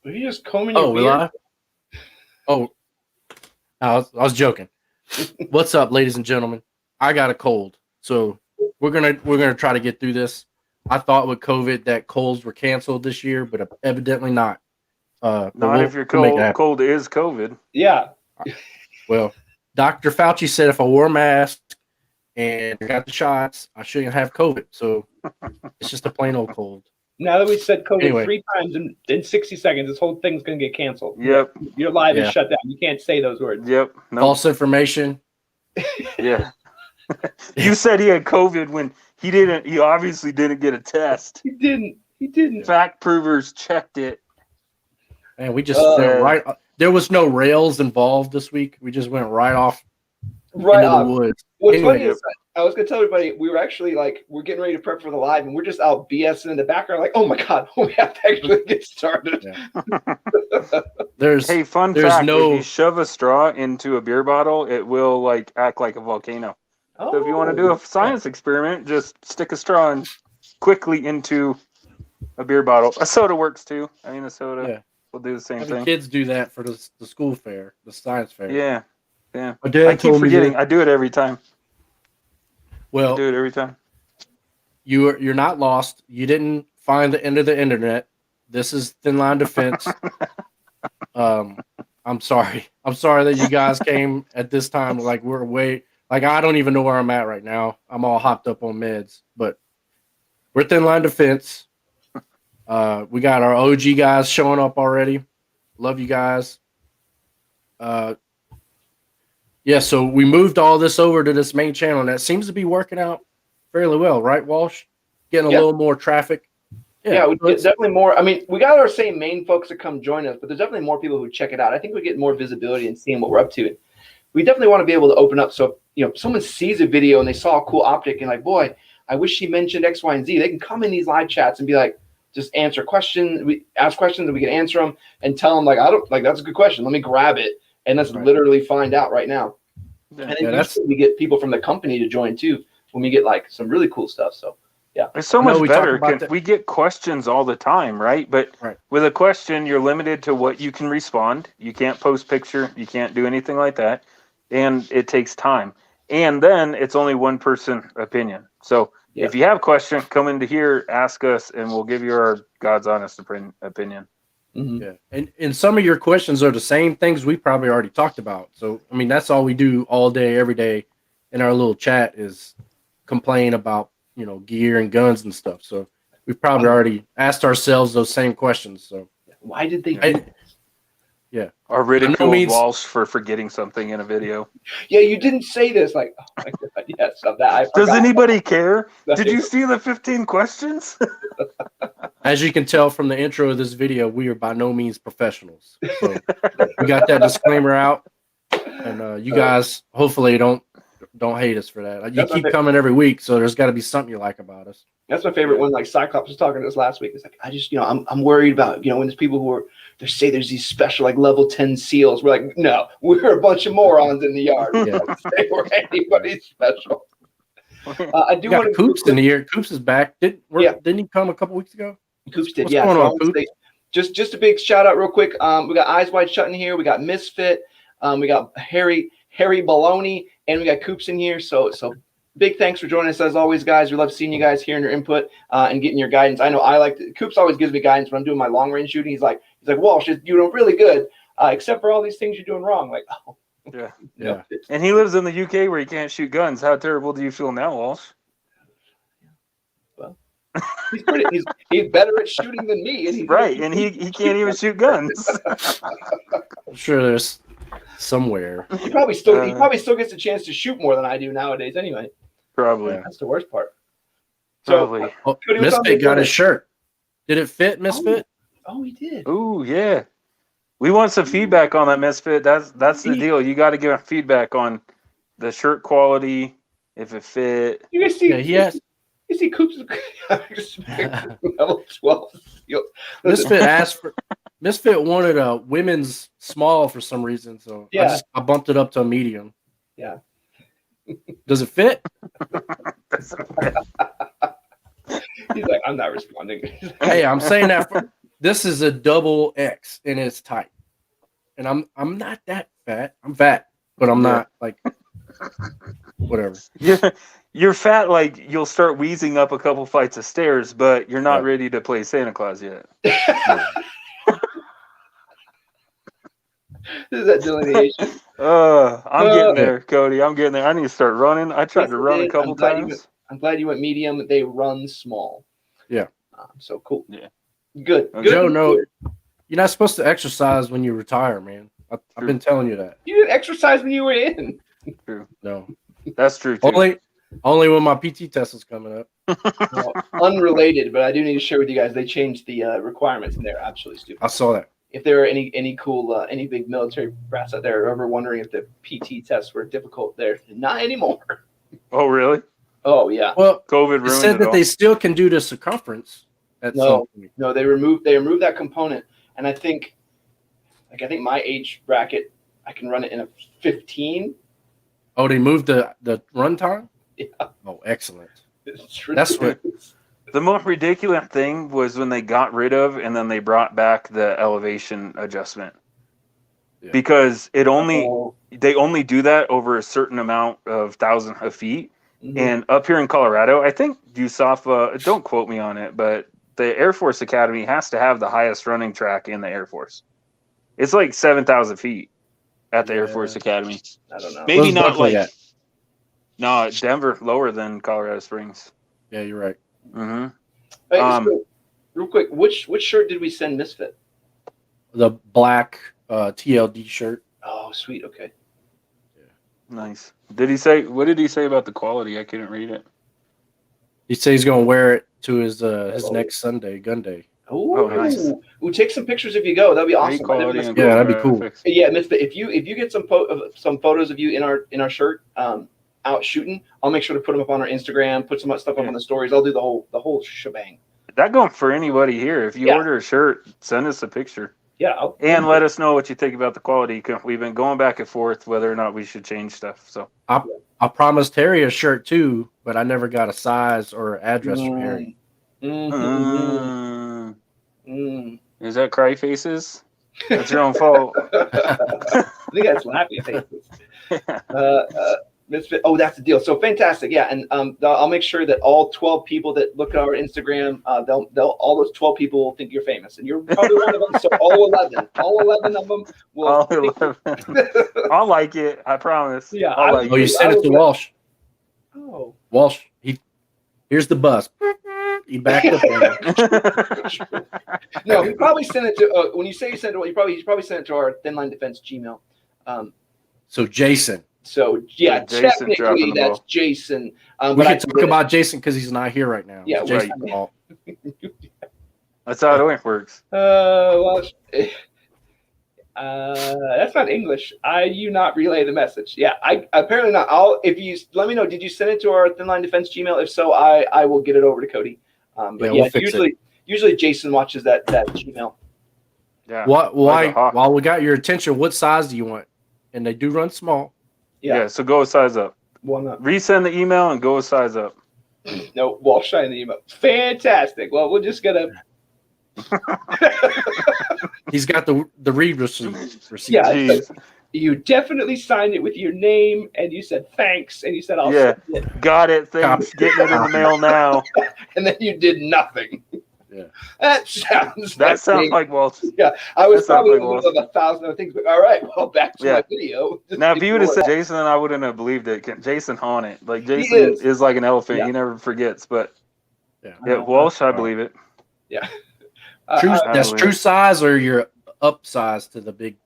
Are you just combing your beard? Live? Oh, I was joking. What's up, ladies and gentlemen? I got a cold, so we're gonna try to get through this. I thought with COVID that colds were canceled this year, but evidently not. Not if your cold is COVID. Yeah. Well, Dr. Fauci said if I wore a mask and got the shots, I shouldn't have COVID. So it's just a plain old cold. Now that we said COVID 3 times in 60 seconds, this whole thing's going to get canceled. Yep. Your live is shut down. You can't say those words. Yep. Nope. False information. Yeah. You said he had COVID when he didn't. He obviously didn't get a test. He didn't. Fact provers checked it. And we just went right. There was no rails involved this week. We just went right off into the woods. What's funny is I was gonna tell everybody we were actually we're getting ready to prep for the live, and we're just out BSing in the background, like, oh my god, we have to actually get started. Yeah. Fun fact: if you shove a straw into a beer bottle, it will act like a volcano. Oh. So if you want to do a science experiment, just stick a straw in quickly into a beer bottle. A soda works too. I mean, a soda will do the same thing. Kids do that for the school fair, the science fair. Yeah. Yeah. I keep forgetting. I do it every time. Well, I do it every time. You're not lost. You didn't find the end of the internet. This is Thin Line Defense. I'm sorry. I'm sorry that you guys came at this time. We're way. I don't even know where I'm at right now. I'm all hopped up on meds, but we're Thin Line Defense. We got our OG guys showing up already. Love you guys. Yeah, so we moved all this over to this main channel, and that seems to be working out fairly well, right, Walsh? Getting a little more traffic. Yeah, it's definitely more. I mean, we got our same main folks that come join us, but there's definitely more people who check it out. I think we get more visibility and seeing what we're up to. We definitely want to be able to open up. So, someone sees a video and they saw a cool optic and boy, I wish she mentioned X, Y, and Z. They can come in these live chats and be like, just answer questions. We ask questions and we can answer them and tell them that's a good question. Let me grab it. And let's literally find out right now. And then we get people from the company to join too when we get some really cool stuff. So it's so much better. We get questions all the time, right? But with a question, you're limited to what you can respond. You can't post picture. You can't do anything like that, and it takes time. And then it's only one person opinion. So if you have a question, come into here, ask us, and we'll give you our God's honest opinion. Mm-hmm. Yeah, and some of your questions are the same things we probably already talked about. So I mean, that's all we do all day, every day, in our little chat is complain about gear and guns and stuff. So we've probably already asked ourselves those same questions. So why did they do this? Yeah, or ridicule Walsh for forgetting something in a video. Yeah, you didn't say this. Oh my god, yes, of that. Does anybody care? Did you see the 15 questions? As you can tell from the intro of this video, we are by no means professionals. So we got that disclaimer out, and you guys hopefully don't hate us for that. You keep coming every week, so there's got to be something you like about us. That's my favorite one. Cyclops was talking to us last week. It's I just, I'm worried about, when there's people who they say there's these special level 10 SEALs. We're like, no, we're a bunch of morons in the yard. We don't say we're anybody special. I do want to. Coops in here. Coops is back. Didn't he come a couple weeks ago? Coops did. What's going on, Coops? Just a big shout out real quick. We got Eyes Wide Shut in here. We got Misfit. We got Harry Baloney, and we got Coops in here. So big thanks for joining us as always, guys. We love seeing you guys, hearing your input, and getting your guidance. I know Coops always gives me guidance when I'm doing my long range shooting. He's like, Walsh, you're doing really good, except for all these things you're doing wrong. Yeah. And he lives in the UK where he can't shoot guns. How terrible do you feel now, Walsh? Well, he's better at shooting than me, and he can't even shoot guns. I'm sure there's somewhere. He probably still gets a chance to shoot more than I do nowadays. Anyway, probably that's the worst part. Probably. Misfit got his shirt. Did it fit, Misfit? Oh, he did. Oh, yeah. We want some feedback on that, Misfit. That's the deal. You got to give feedback on the shirt quality, if it fit. You guys see? Yeah, you see Coops level 12. Misfit wanted a women's small for some reason, so I bumped it up to a medium. Yeah. Does it fit? He's like, I'm not responding. Hey, I'm saying that this is a double X and it's tight. And I'm not that fat. I'm fat, but I'm not like whatever. You're fat, like you'll start wheezing up a couple flights of stairs, but you're not ready to play Santa Claus yet. This is that delineation. I'm getting there, Cody. I'm getting there. I need to start running. I tried to run a couple times. I'm glad you went medium. They run small. Yeah. So cool. Yeah. Good. Okay. Joe, no, you're not supposed to exercise when you retire, man. I've been telling you that. You didn't exercise when you were in. True. No. That's true, too. Only when my PT test is coming up. Well, unrelated, but I do need to share with you guys. They changed the requirements, and they're absolutely stupid. I saw that. If there are any cool, any big military brats out there ever wondering if the PT tests were difficult, they're not anymore. Oh, really? Oh, yeah. Well, COVID ruined it said it that all. they still can do the circumference. No, they removed that component, and I think my age bracket, I can run it in a 15. Oh, they moved the run time? Yeah. Oh, excellent. That's what. The most ridiculous thing was when they got rid of and then they brought back the elevation adjustment. Yeah. Because they only do that over a certain amount of thousands of feet. Mm-hmm. And up here in Colorado, I think USAFA, don't quote me on it, but the Air Force Academy has to have the highest running track in the Air Force. It's like 7,000 feet at the Air Force Academy. I don't know. Maybe not like that. No, Denver lower than Colorado Springs. Yeah, you're right. Mm-hmm. Hey, so, real quick, which shirt did we send Misfit? The black TLD shirt. Oh, sweet. Okay. Yeah. Nice. What did he say about the quality? I couldn't read it. He said he's gonna wear it to his next Sunday, gun day. Oh, nice. Ooh, take some pictures if you go. That'd be awesome. Yeah, that'd be cool. Yeah, Misfit. If you get some photos of you in our shirt out shooting, I'll make sure to put them up on our Instagram. Put some stuff up on the stories. I'll do the whole shebang. That going for anybody here. If you order a shirt, send us a picture. Yeah, and let us know what you think about the quality. We've been going back and forth whether or not we should change stuff. So I promised Harry a shirt too, but I never got a size or address from Harry. Is that cry faces? That's your own fault. I think that's laughing faces. Misfit. Oh, that's the deal. So fantastic. Yeah, and I'll make sure that all 12 people that look at our Instagram, they'll all those 12 people will think you're famous, and you're probably one of them. So all 11 of them will. All 11. I'll like it. I promise. Yeah. You sent it to Walsh. Oh. Walsh. Here's the bus. He backed up. No, he probably sent it to. When you say he sent it, he probably sent it to our Thin Line Defense Gmail. So Jason. So yeah, Jason technically that's Jason. We can talk about Jason because he's not here right now. Yeah, Jason. Right. That's how it works. Well, that's not English. You not relay the message. Yeah, I apparently not. If you let me know, did you send it to our Thin Line Defense Gmail? If so, I will get it over to Cody. But we'll fix usually Jason watches that Gmail. Yeah. While we got your attention, what size do you want? And they do run small. Yeah, so go a size up. Resend the email and go a size up. No, Walsh signed the email. Fantastic. Well, we're just gonna. He's got the read receipt. Yeah, you definitely signed it with your name, and you said thanks, and you said I'll send it. Got it. Thanks. Getting it in the mail now. And then you did nothing. Yeah, that sounds like Walt. Yeah, I was probably in the middle of 1,000 other things, but all right. Well, back to my video. Now, if you would have said Jason, I wouldn't have believed it. Jason haunted. Like Jason is like an elephant. He never forgets. But Walsh, I believe it. Yeah. That's true size or your up size to the big.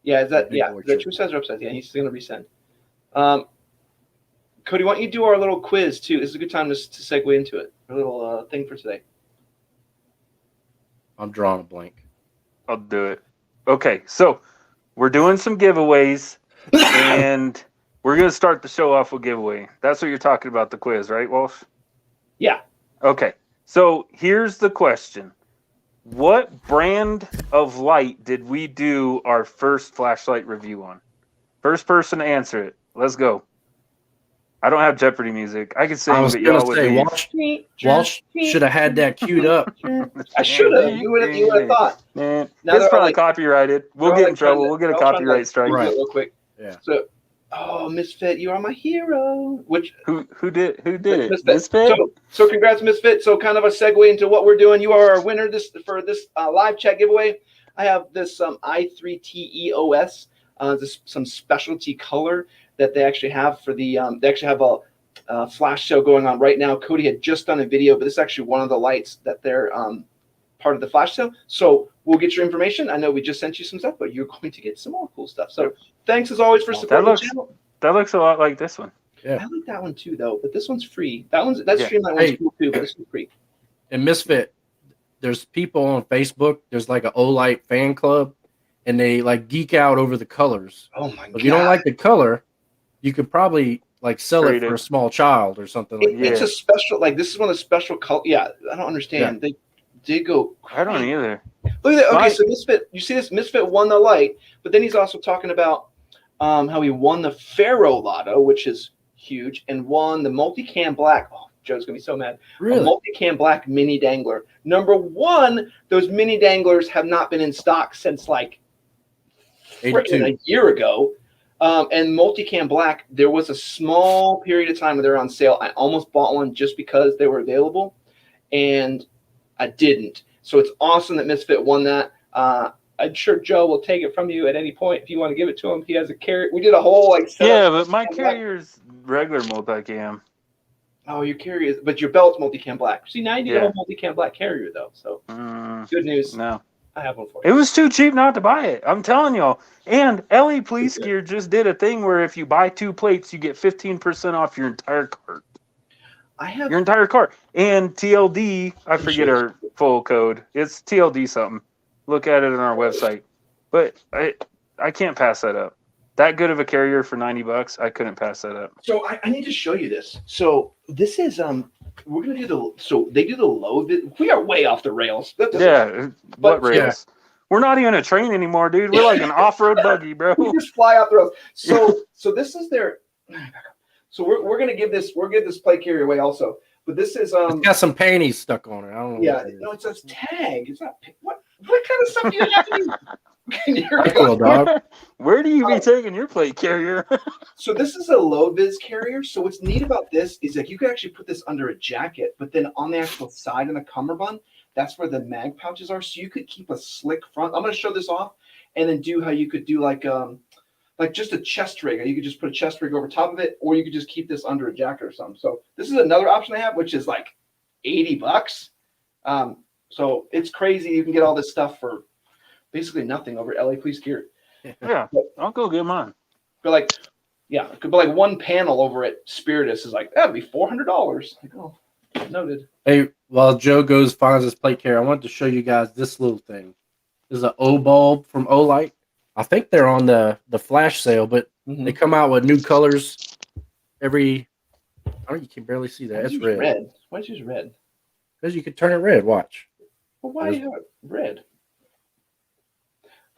Yeah, the true size or up size. Yeah, he's going to resend. Cody, why don't you do our little quiz too? This is a good time to segue into it. Our little thing for today. I'm drawing a blank. I'll do it. Okay, so we're doing some giveaways, and we're going to start the show off with giveaway. That's what you're talking about, the quiz, right, Walsh? Yeah. Okay, so here's the question. What brand of light did we do our first flashlight review on? First person to answer it. Let's go. I don't have Jeopardy music. I could sing, I was but gonna y'all would say Walsh should have had that queued up. I should have. You would have thought. Man, Now it's probably like, copyrighted. We'll get in trouble. We'll get a copyright strike. Right. Real quick. Yeah. So, oh, Misfit, you are my hero. Which who did it? Misfit. So congrats, Misfit. So kind of a segue into what we're doing. You are our winner for this live chat giveaway. I have this i3TEOS, some specialty color that they actually have for the. They actually have a flash sale going on right now. Cody had just done a video, but this is actually one of the lights that they're part of the flash sale. So we'll get your information. I know we just sent you some stuff, but you're going to get some more cool stuff. So thanks as always for supporting the channel. That looks a lot like this one. Yeah. I like that one too, though. But this one's free. Streamlight one's cool too, but this one's free. And Misfit, there's people on Facebook. There's like an Olight fan club, and they like geek out over the colors. Oh my god! If you don't like the color, you could probably like sell it for a small child or something like that. It's a special, like this is one of the special color. Yeah, I don't understand. Yeah. They did go crazy. I don't either. Look at that. Okay, so Misfit, you see this? Misfit won the light, but then he's also talking about how he won the Faro Lotto, which is huge, and won the multicam black. Oh, Joe's gonna be so mad. Really? A multicam black mini dangler. Number one, those mini danglers have not been in stock since like a year ago. And multicam black, there was a small period of time where they were on sale. I almost bought one just because they were available, and I didn't. So it's awesome that Misfit won that. I'm sure Joe will take it from you at any point if you want to give it to him. He has a carrier. We did a whole but my carrier's regular multicam. Oh, your carrier is, but your belt's multicam black. See, now you need a whole multicam black carrier though. So good news. No. I have one for you. It was too cheap not to buy it. I'm telling y'all. And LA Police Gear just did a thing where if you buy 2 plates, you get 15% off your entire cart. Your entire cart. And TLD, I forget our full code. It's TLD something. Look at it on our website. But I can't pass that up. That good of a carrier for $90, I couldn't pass that up. So I need to show you this. So this is we're gonna do they do the load. We are way off the rails. What rails? Yeah. We're not even a train anymore, dude. We're like an off-road buggy, bro. We just fly off the rails. So this is their. So we're gonna give this plate carrier away also. But this is it's got some panties stuck on it. I don't know. Yeah, no, it says tag. It's not what kind of stuff do you have to do? Dog. Where do you be taking your plate carrier? So this is a low vis carrier. So what's neat about this is like you can actually put this under a jacket, but then on the actual side in the cummerbund, that's where the mag pouches are. So you could keep a slick front. I'm going to show this off and then do how you could do like just a chest rig. You could just put a chest rig over top of it, or you could just keep this under a jacket or something. So this is another option I have, which is like $80. So it's crazy. You can get all this stuff for basically nothing over LA Police Gear. Yeah, I'll go get mine. But like one panel over at Spiritus is like, that'd be $400. Like, oh, noted. Hey, while Joe finds his plate carrier, I wanted to show you guys this little thing. This is an O bulb from Olight. I think they're on the flash sale, but they come out with new colors every. Oh, you can barely see that. It's red. Why did you use red? Because you could turn it red. Watch. Well, why do you have it red?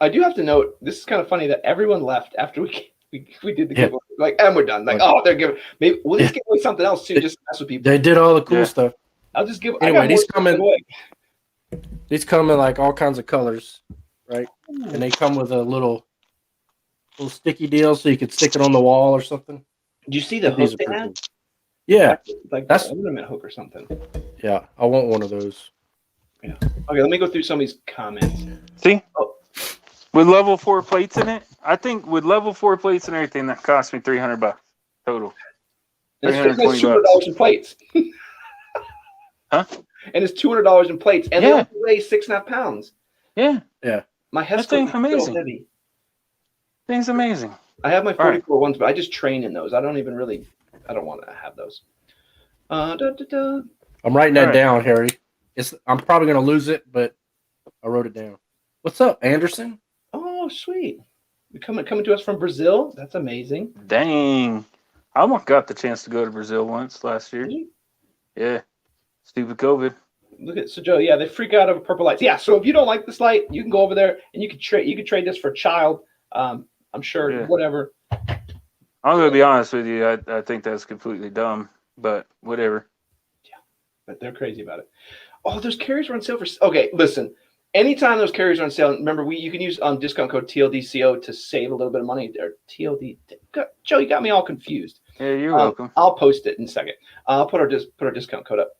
I do have to note, this is kind of funny that everyone left after we did the giveaway. Like, and we're done. Like, they're giving. Maybe we'll just give away something else too, just to mess with people. They did all the cool stuff. I'll just give. Anyway, these come in like all kinds of colors, right? Ooh. And they come with a little sticky deal, so you could stick it on the wall or something. Did you see the hook they had? Cool. Yeah, like that's a ornament hook or something. Yeah, I want one of those. Yeah. Okay, let me go through some of these comments. See. Oh. With level 4 plates in it, I think with level 4 plates and everything, that cost me $300 total. $200 in plates. Huh? And it's $200 in plates, and they only weigh 6.5 pounds. Yeah. My that thing's amazing. So heavy. Thing's amazing. I have my 44 ones, but I just train in those. I don't want to have those. I'm writing that down, Harry. I'm probably gonna lose it, but I wrote it down. What's up, Anderson? Oh, sweet. You're coming to us from Brazil? That's amazing. Dang. I almost got the chance to go to Brazil once last year. Yeah. Stupid COVID. Look at Joe. Yeah, they freak out over purple lights. Yeah, so if you don't like this light, you can go over there and you can trade this for a child. I'm sure whatever. I'm gonna be honest with you. I think that's completely dumb, but whatever. Yeah, but they're crazy about it. Oh, those carriers are on sale for. Okay, listen. Anytime those carriers are on sale, remember you can use discount code TLDCO to save a little bit of money. There, TLD. Joe, you got me all confused. Yeah, you're welcome. I'll post it in a second. I'll put our discount code up.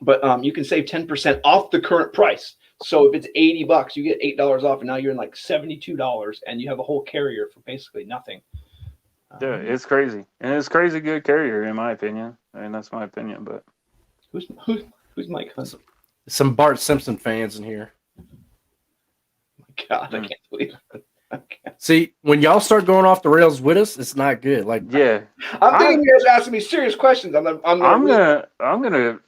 But you can save 10% off the current price. So if it's $80, you get $8 off, and now you're in like $72, and you have a whole carrier for basically nothing. Yeah, it's crazy, and it's crazy good carrier in my opinion. I mean, that's my opinion. But who's Mike Hunt? Some Bart Simpson fans in here. My God, I can't believe it. See, when y'all start going off the rails with us, it's not good. Like, yeah, I'm thinking you guys are asking me serious questions. I'm gonna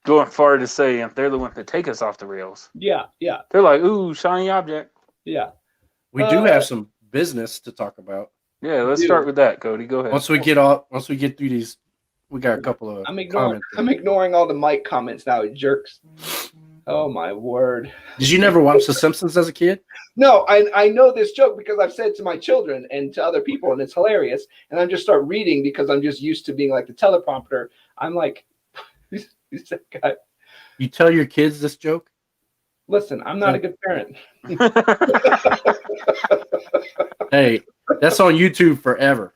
go far to say they're the ones that take us off the rails. Yeah. They're like, ooh, shiny object. Yeah. We do have some business to talk about. Yeah, let's start with that, Cody. Go ahead. Once we get through these, we got a couple of. I'm ignoring all the Mike comments now, jerks. Oh my word! Did you never watch The Simpsons as a kid? No, I know this joke because I've said it to my children and to other people, and it's hilarious. And I just start reading because I'm just used to being like the teleprompter. I'm like, who's that guy? You tell your kids this joke? Listen, I'm not a good parent. Hey, that's on YouTube forever.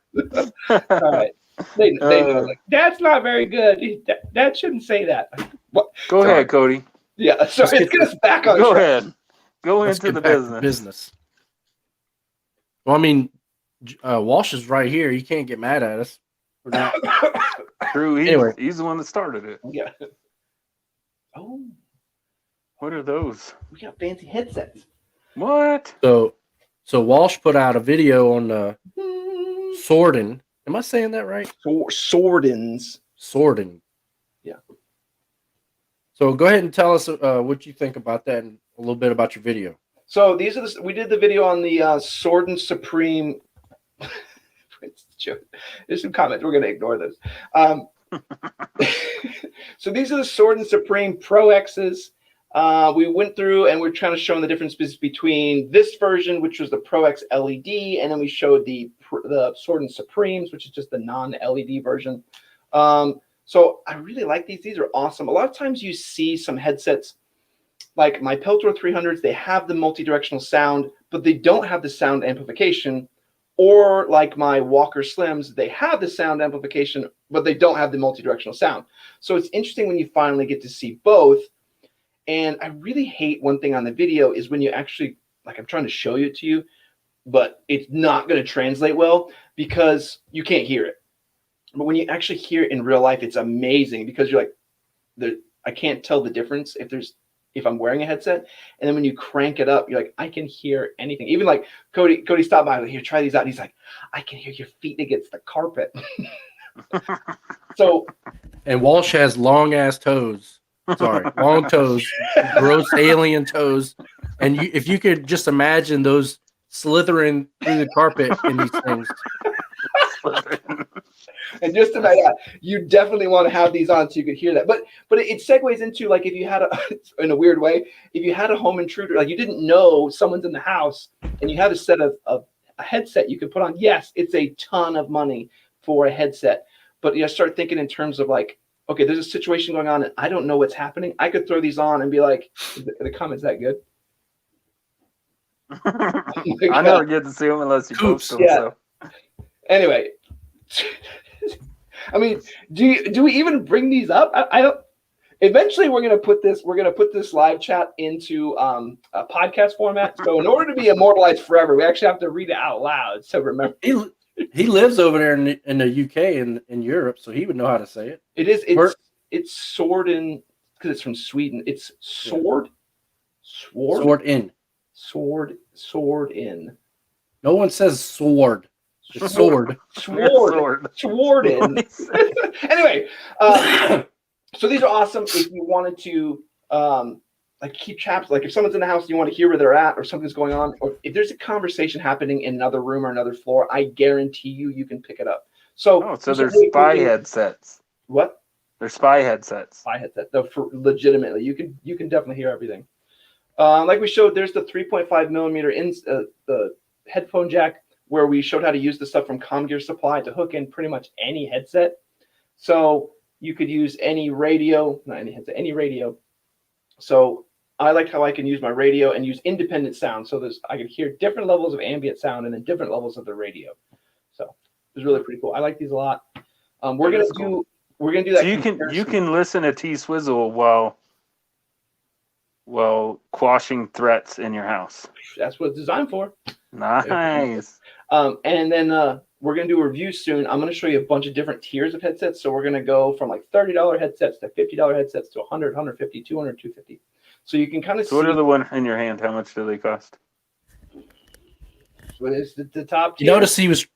All right. They know, like, that's not very good. Dad shouldn't say that. What? Go ahead, Cody. Yeah, so let's get us back on track. Go ahead. Go into the business. Well, I mean, Walsh is right here. You can't get mad at us. True. He's the one that started it. Yeah. Oh. What are those? We got fancy headsets. What? So Walsh put out a video on the Sordin. Am I saying that right? Sordin. Yeah. So go ahead and tell us what you think about that and a little bit about your video. So we did the video on the Sordin Supreme. There's some comments. We're going to ignore those. So these are the Sordin Supreme Pro-X's. We went through and we're trying to show the differences between this version, which was the Pro-X LED, and then we showed the Sordin Supremes, which is just the non-LED version. So I really like these. These are awesome. A lot of times you see some headsets like my Peltor 300s, they have the multi-directional sound, but they don't have the sound amplification. Or like my Walker Slims, they have the sound amplification, but they don't have the multi-directional sound. So it's interesting when you finally get to see both. And I really hate one thing on the video is when you actually, like I'm trying to show it to you, but it's not going to translate well because you can't hear it. But when you actually hear it in real life, it's amazing because you're like, I can't tell the difference if I'm wearing a headset. And then when you crank it up, you're like, I can hear anything. Even like Cody stopped by, like, here, try these out. And he's like, I can hear your feet against the carpet. And Walsh has long ass toes. Sorry, long toes, gross alien toes. And if you could just imagine those slithering through the carpet in these things. And just to that, you definitely want to have these on so you could hear that. But it segues into like if you had in a weird way, if you had a home intruder, like you didn't know someone's in the house and you had a set of a headset you could put on. Yes, it's a ton of money for a headset. But you start thinking in terms of like, okay, there's a situation going on and I don't know what's happening. I could throw these on and be like, the comment's that good? I never get to see them unless you post them. Yeah. So. Anyway, I mean, do we even bring these up? I don't. Eventually, we're gonna put this live chat into a podcast format. So in order to be immortalized forever, we actually have to read it out loud. So remember, he lives over there in the UK and in Europe, so he would know how to say it. It's Sordin because it's from Sweden. It's sword in. No one says sword. It's sword. Swordin. Anyway, so these are awesome. If you wanted to like keep traps, like if someone's in the house and you want to hear where they're at or something's going on, or if there's a conversation happening in another room or another floor, I guarantee you can pick it up. So there's spy headsets. What? They're spy headsets. Spy headset. Though for legitimately, you can definitely hear everything. Like we showed, there's the 3.5 millimeter in the headphone jack. where we showed how to use the stuff from Comgear Supply to hook in pretty much any headset. So you could use any radio, not any headset, any radio. So I like how I can use my radio and use independent sound. So I can hear different levels of ambient sound and then different levels of the radio. So it's really pretty cool. I like these a lot. We're gonna do that. So you can listen to T-Swizzle while quashing threats in your house. That's what it's designed for. Nice. And then we're going to do a review soon. I'm going to show you a bunch of different tiers of headsets. So we're going to go from like $30 headsets to $50 headsets to $100, $150, $200, $250. So you can kind of see. What are the one in your hand? How much do they cost? What is the top tier? You notice he was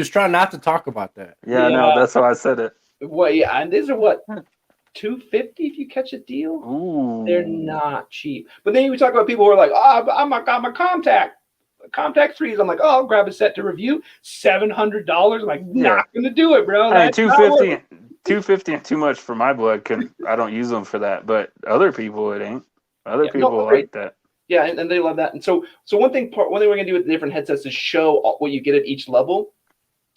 trying not to talk about that. Yeah, no, that's why I said it. Well, yeah, and these are what? $250 if you catch a deal. Ooh. They're not cheap. But then you talk about people who are like, oh, I'm a Contact 3s. I'm like, oh, I'll grab a set to review. $700. I'm like, not gonna do it, bro. Hey, $250 and too much for my blood. I don't use them for that. But other people, it ain't. Other people like that. Yeah, and they love that. And so one thing we're gonna do with the different headsets is show what you get at each level,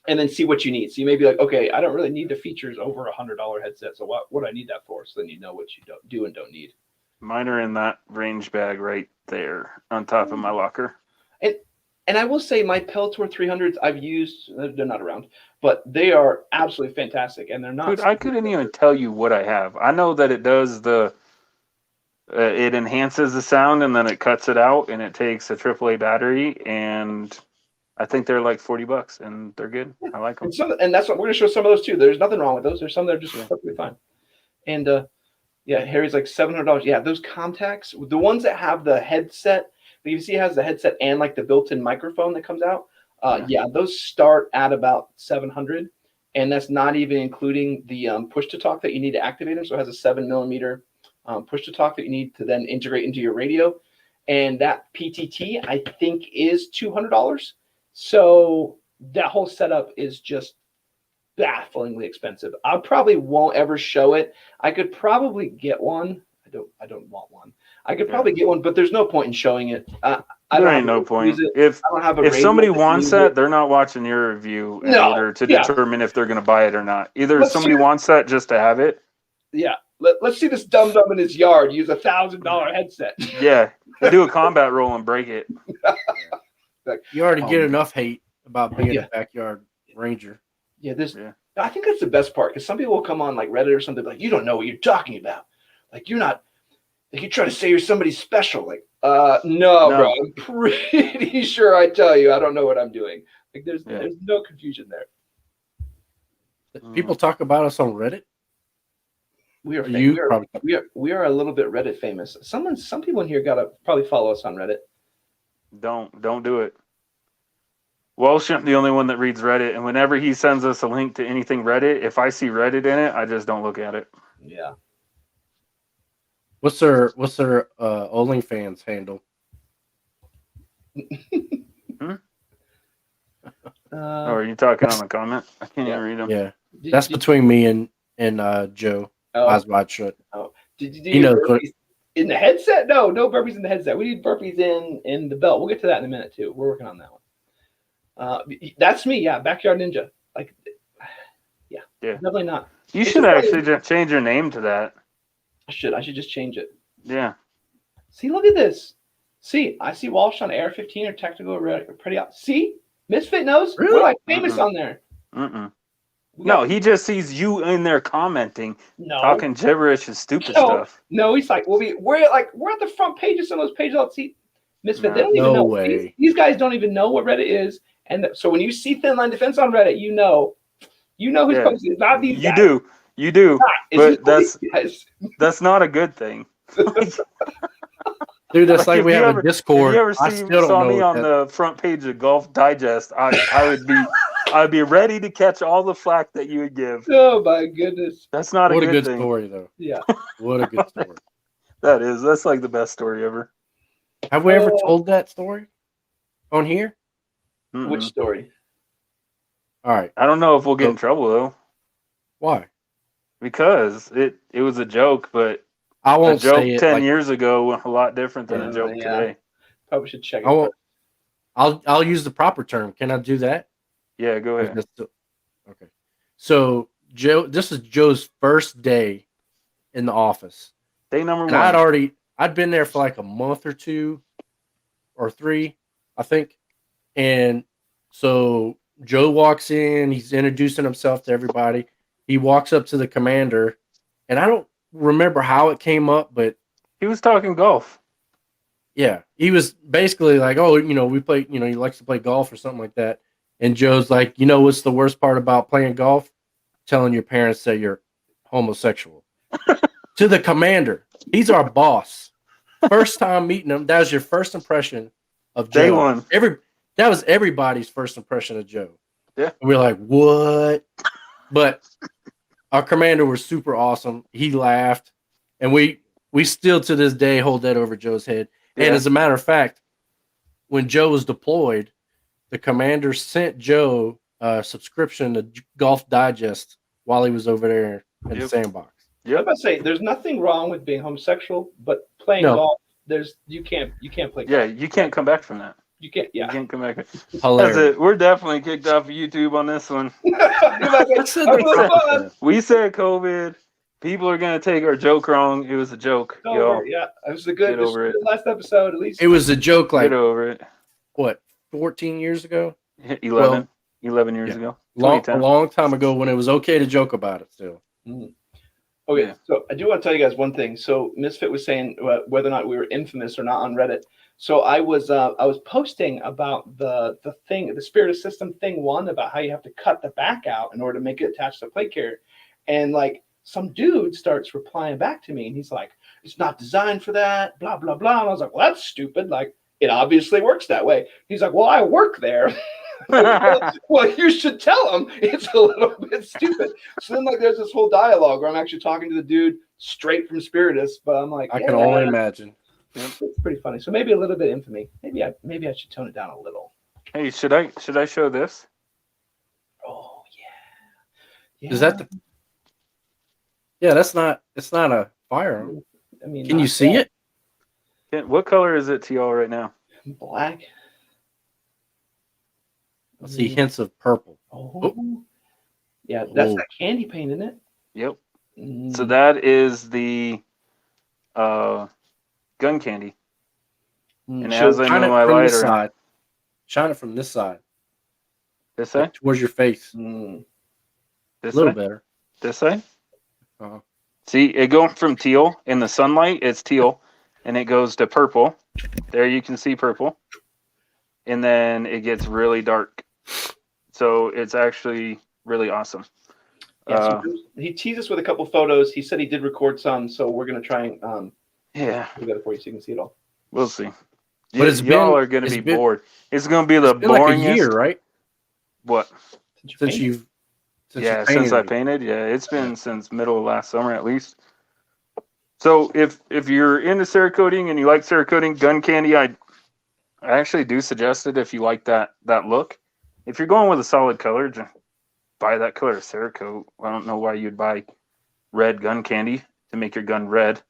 and then see what you need. So you may be like, okay, I don't really need the features over $100 headset. So what do I need that for? So then you know what you do and don't need. Mine are in that range bag right there on top of my locker. And I will say my Peltor 300s I've used, they're not around, but they are absolutely fantastic. And they're not. Dude, I couldn't even tell you what I have. I know that it does it enhances the sound and then it cuts it out and it takes a AAA battery and I think they're like $40 and they're good. Yeah. I like them. And that's what we're going to show some of those too. There's nothing wrong with those. There's some that are just perfectly fine. And Harry's like $700. Yeah, those Contacts, the ones that have the headset, you see it has the headset and like the built-in microphone that comes out. Those start at about $700, and that's not even including the push-to-talk that you need to activate them. So it has a 7mm push-to-talk that you need to then integrate into your radio. And that PTT, I think, is $200. So that whole setup is just bafflingly expensive. I probably won't ever show it. I could probably get one. I don't want one. I could probably get one, but there's no point in showing it. There ain't no point. If somebody wants that, they're not watching your review in order to determine if they're going to buy it or not. Either somebody wants that just to have it. Yeah. Let's see this dum-dum in his yard use $1,000 headset. Yeah. Do a combat roll and break it. You already get enough hate about being a backyard ranger. Yeah, I think that's the best part, because some people will come on like Reddit or something like, you don't know what you're talking about. Like, you're not, like, you try to say you're somebody special. Like, no, bro, I'm pretty sure I tell you I don't know what I'm doing. Like, there's no confusion there. People talk about us on Reddit. We are a little bit Reddit famous. Some people in here gotta probably follow us on Reddit. Don't do it. Walsh isn't the only one that reads Reddit, and whenever he sends us a link to anything Reddit, if I see Reddit in it, I just don't look at it. Yeah. What's their OnlyFans handle? Are you talking on the comment? I can't even read them. Yeah, that's between me and Joe. Eyes wide shut. Oh, did you do burpees in the headset? No burpees in the headset. We need burpees in the belt. We'll get to that in a minute too. We're working on that one. That's me. Yeah, Backyard Ninja. Like, yeah, definitely not. You should actually just change your name to that. I should just change it. Yeah. See, look at this. See, I see Walsh on Air 15 or Technical pretty out. See, Misfit knows. Really? We're like famous on there. No, he just sees you in there commenting, talking gibberish and stupid stuff. No, he's like, we're at the front page of some of those pages. I'll see Misfit. They don't even know. Way. These guys don't even know what Reddit is, and so when you see Thin Line Defense on Reddit, you know who's posting. It's not these guys. You do, but that's not a good thing. Dude, that's like we have a Discord. If you ever saw me on the front page of Golf Digest, I'd be ready to catch all the flack that you would give. Oh my goodness, that's not what a good thing. Story though. Yeah, what a good story. That's like the best story ever. Have we ever told that story on here? Which story? All right, I don't know if we'll get in trouble though. Why? Because it was a joke, but I won't a joke say it 10 years ago was a lot different than a joke today. Probably should check it. I'll use the proper term. Can I do that? Yeah, go ahead. Okay. So Joe, this is Joe's first day in the office. Day number one. And I'd been there for like a month or 2 or 3, I think. And so Joe walks in, he's introducing himself to everybody. He walks up to the commander, and I don't remember how it came up, but he was talking golf. Yeah, he was basically like, oh, we play, he likes to play golf or something like that. And Joe's like, what's the worst part about playing golf? Telling your parents that you're homosexual. To the commander. He's our boss. First time meeting him. That was your first impression of Joe. Day one. That was everybody's first impression of Joe. Yeah. And we're like, what? But our commander was super awesome. He laughed. And we still to this day hold that over Joe's head. Yeah. And as a matter of fact, when Joe was deployed, the commander sent Joe a subscription to Golf Digest while he was over there in the sandbox. Yeah, I'm about to say there's nothing wrong with being homosexual, but playing golf, you can't play golf. Yeah, you can't come back from that. You can't. Yeah, you can't come back. Hilarious. We're definitely kicked off of YouTube on this one. We said COVID. People are gonna take our joke wrong. It was a joke. Yeah, it was a good. Get over it. Last episode, at least. It was a joke. Like, get over it. What? 14 years ago? 11 years ago. A long time ago when it was okay to joke about it still. Mm-hmm. Okay, so I do want to tell you guys one thing. So Misfit was saying whether or not we were infamous or not on Reddit. So I was posting about the Spirit System thing 1 about how you have to cut the back out in order to make it attach to the plate carrier, and like some dude starts replying back to me, and he's like, "It's not designed for that, blah blah blah." And I was like, "Well, that's stupid. Like, it obviously works that way." He's like, "Well, I work there." Well, you should tell him it's a little bit stupid. So then, like, there's this whole dialogue where I'm actually talking to the dude straight from Spiritus, but I'm like, I can only imagine. It's pretty funny. So maybe a little bit infamy. Maybe I should tone it down a little. Hey, should I show this? Oh yeah. Is that the? Yeah, it's not a firearm. I mean, can you see it? What color is it to y'all right now? Black. I see hints of purple. Oh. Yeah, that's that candy paint, isn't it? Yep. So that is the gun candy. And as I know my lighter. Side. Shine it from this side. This side? Towards your face. This a little side? Better. This side? See, it goes from teal. In the sunlight, it's teal. And it goes to purple. There you can see purple. And then it gets really dark. So it's actually really awesome. Yeah, so he teased us with a couple photos. He said he did record some, so we're going to try and do that for you so you can see it all. We'll see. But y'all are going to be bored. It's going to be the boringest. Like a year, right? What? Since I painted. Yeah, it's been since middle of last summer at least. So if you're into Cerakoting and you like Cerakoting gun candy, I actually do suggest it if you like that look. If you're going with a solid color, just buy that color of Cerakote. I don't know why you'd buy red gun candy to make your gun red.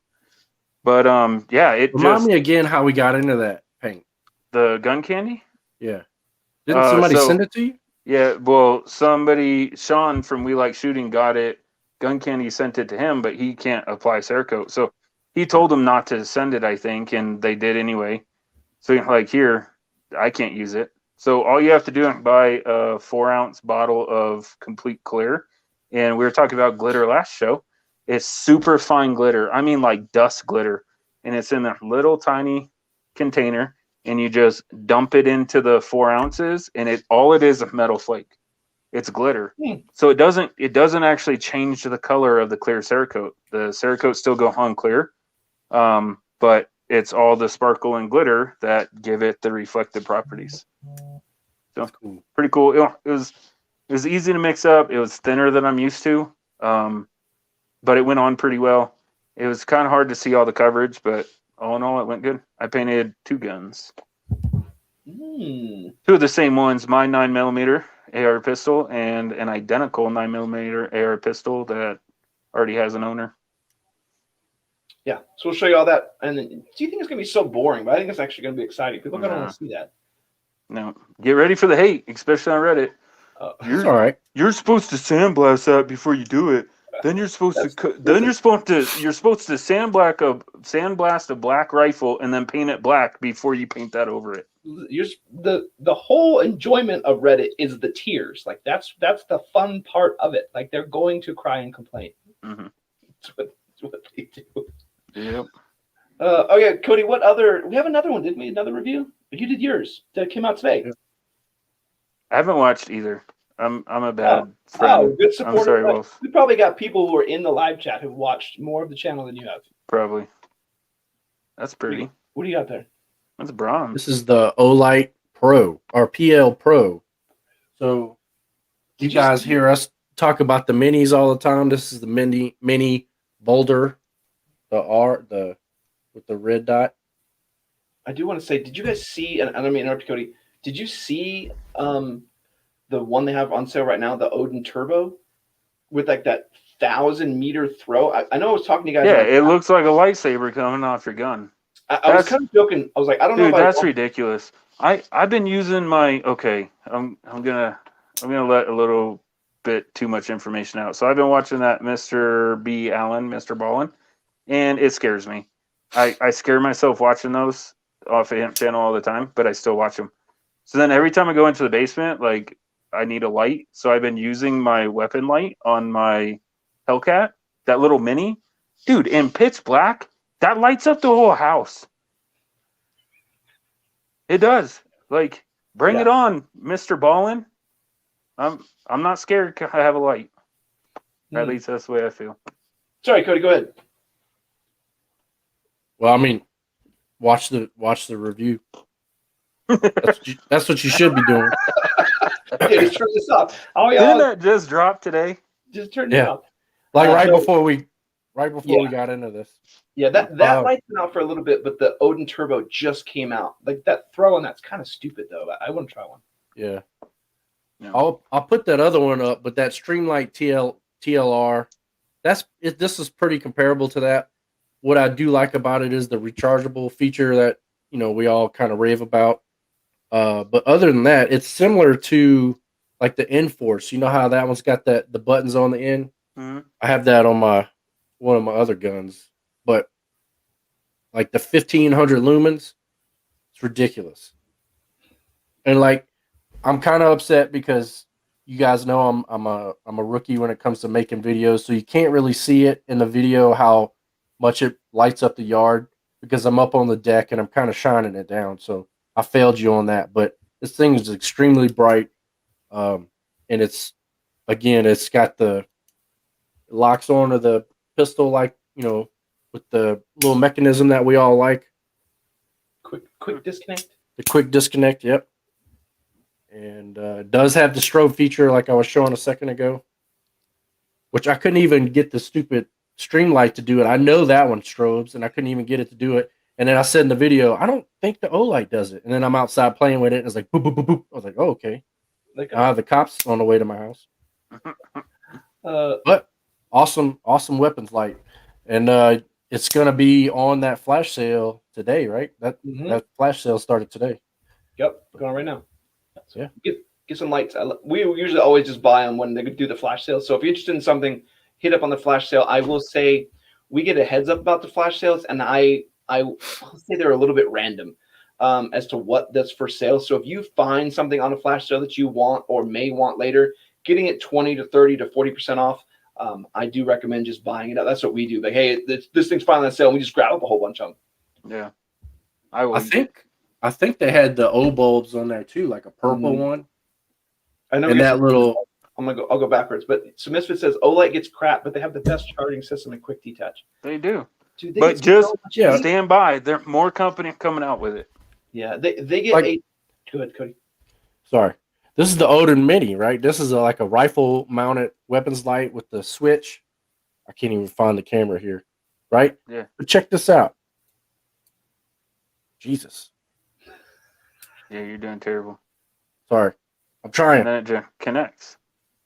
But Remind me again how we got into that paint. The gun candy? Yeah. Didn't somebody send it to you? Yeah, well, Sean from We Like Shooting got it. Gun Candy sent it to him, but he can't apply Cerakote. So he told them not to send it, I think, and they did anyway. So like here, I can't use it. So all you have to do is buy a 4-ounce bottle of complete clear. And we were talking about glitter last show. It's super fine glitter. I mean, like dust glitter. And it's in a little tiny container. And you just dump it into the 4 ounces, and all it is a metal flake. It's glitter. So it doesn't actually change the color of the clear Cerakote. The Cerakote still go on clear. But it's all the sparkle and glitter that give it the reflective properties. So cool. Pretty cool. It was easy to mix up. It was thinner than I'm used to. But it went on pretty well. It was kind of hard to see all the coverage, but all in all, it went good. I painted 2 guns. 2 of the same ones, my 9mm AR pistol and an identical 9mm AR pistol that already has an owner. Yeah, so we'll show you all that. And then, do you think it's going to be so boring? But I think it's actually going to be exciting. People are going to want to see that. No, get ready for the hate, especially on Reddit. It's all right. You're supposed to sandblast that before you do it. Then you're supposed to sandblast a black rifle and then paint it black before you paint that over it. The whole enjoyment of Reddit is the tears. Like that's the fun part of it. Like they're going to cry and complain. Mm-hmm. That's what they do. Yep. Okay, Cody. What other? We have another one, didn't we? Another review. You did yours that came out today. I haven't watched either. I'm a bad friend. Oh, good supporter. I'm sorry, Wolf. We probably got people who are in the live chat who've watched more of the channel than you have. Probably. That's pretty. What do you got there? That's bronze. This is the Olight Pro or PL-Pro. So you guys hear us talk about the minis all the time. This is the mini Boulder, with the red dot. I do want to say, did you guys see? And I don't mean to interrupt, Cody. Did you see the one they have on sale right now, the Odin Turbo, with like that 1,000-meter throw? I know I was talking to you guys. Yeah, it looks like a lightsaber coming off your gun. I was kind of joking. I was like, I don't know. Dude, that's ridiculous. I've been using my I'm gonna let a little bit too much information out. So I've been watching that Mr. B. Allen, Mr. Ballin, and it scares me. I scare myself watching those off of his channel all the time, but I still watch them. So then every time I go into the basement, like I need a light. So I've been using my weapon light on my Hellcat, that little mini. Dude, in pitch black, that lights up the whole house. It does. Like, bring it on, Mr. Ballin. I'm not scared to have a light. At least that's the way I feel. Sorry, Cody, go ahead. Well, I mean, watch the review. That's what you should be doing. Yeah, just turn this off. Oh yeah, didn't that just drop today? Just turn it off. Like right before we got into this. Yeah, that light's been out for a little bit, but the Odin Turbo just came out. Like that throw on that's kind of stupid though. I wouldn't try one. Yeah. No. I'll put that other one up, but that Streamlight TLR, this is pretty comparable to that. What I do like about it is the rechargeable feature that we all kind of rave about. But other than that, it's similar to like the Enforce. You know how that one's got the buttons on the end? Mm-hmm. I have that on one of my other guns, but like the 1500 lumens, it's ridiculous. And like, I'm kind of upset because you guys know I'm a rookie when it comes to making videos, so you can't really see it in the video how much it lights up the yard because I'm up on the deck and I'm kind of shining it down. So I failed you on that, but this thing is extremely bright, and it's got it locks onto the pistol like with the little mechanism that we all like. Quick disconnect. The quick disconnect, yep. And it does have the strobe feature like I was showing a second ago, which I couldn't even get the stupid Streamlight to do it. I know that one strobes, and I couldn't even get it to do it. And then I said in the video, I don't think the Olight does it. And then I'm outside playing with it, and it's like boop, boop, boop, boop. I was like, oh, okay. I have the cops on the way to my house. But awesome weapons light. And it's going to be on that flash sale today, right? That flash sale started today. Yep, going right now. So yeah. Get some lights. We usually always just buy them when they do the flash sale. So if you're interested in something, hit up on the flash sale. I will say we get a heads up about the flash sales, and I'll say they're a little bit random as to what that's for sale. So if you find something on a flash sale that you want or may want later, getting it 20 to 30 to 40% off, I do recommend just buying it up. That's what we do. Like, hey, this thing's finally on sale, and we just grab up a whole bunch of them. Yeah, I think they had the O bulbs on there too, like a purple one. I know. And that little. I'll go backwards. But so Misfit says Olight gets crap, but they have the best charging system and quick detach. They do. Dude, but just stand by. There are more companies coming out with it. Yeah, they get Good, Cody. Sorry. This is the Odin Mini, right? This is like a rifle mounted weapons light with the switch. I can't even find the camera here, right? Yeah. But check this out. Jesus. Yeah, you're doing terrible. Sorry. I'm trying. And then it just connects.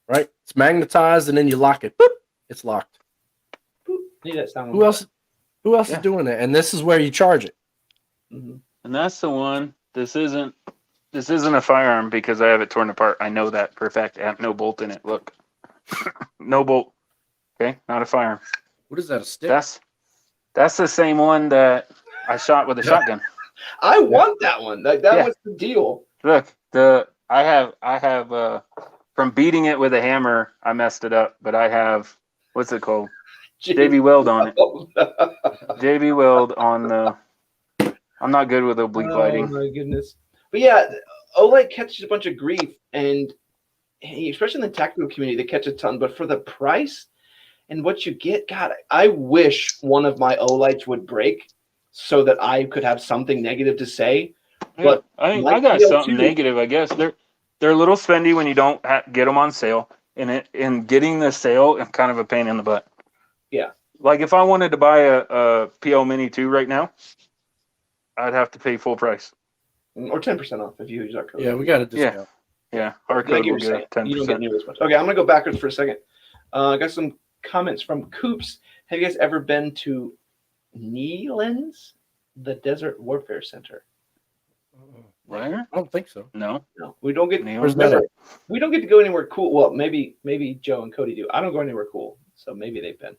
Right? It's magnetized and then you lock it. Boop. It's locked. Boop. Need that sound. Who else is doing that? And this is where you charge it. Mm-hmm. And that's the one. This isn't This isn't a firearm because I have it torn apart. I know that for a fact. I have no bolt in it. Look. No bolt. Okay, not a firearm. What is that, a stick? That's the same one that I shot with a shotgun. I want that one. Like that was the deal. Look, I have from beating it with a hammer, I messed it up, but I have, what's it called? JB Weld on it. JB Weld on the, I'm not good with oblique lighting. Oh my goodness. But yeah, Olight catches a bunch of grief, and especially in the tactical community, they catch a ton. But for the price and what you get, God, I wish one of my Olights would break so that I could have something negative to say. But I got something negative, I guess. They're a little spendy when you don't get them on sale, and getting the sale is kind of a pain in the butt. Yeah. Like if I wanted to buy a PL Mini 2 right now, I'd have to pay full price. Or 10% off if you use our code. Yeah, we got a discount. Yeah. Our code will get 10%. You don't get near as much. Okay, I'm going to go backwards for a second. I got some comments from Coops. Have you guys ever been to Neelands, the Desert Warfare Center? Where? I don't think so. No, we don't get. Where's that at? We don't get to go anywhere cool. Well, maybe Joe and Cody do. I don't go anywhere cool, so maybe they've been.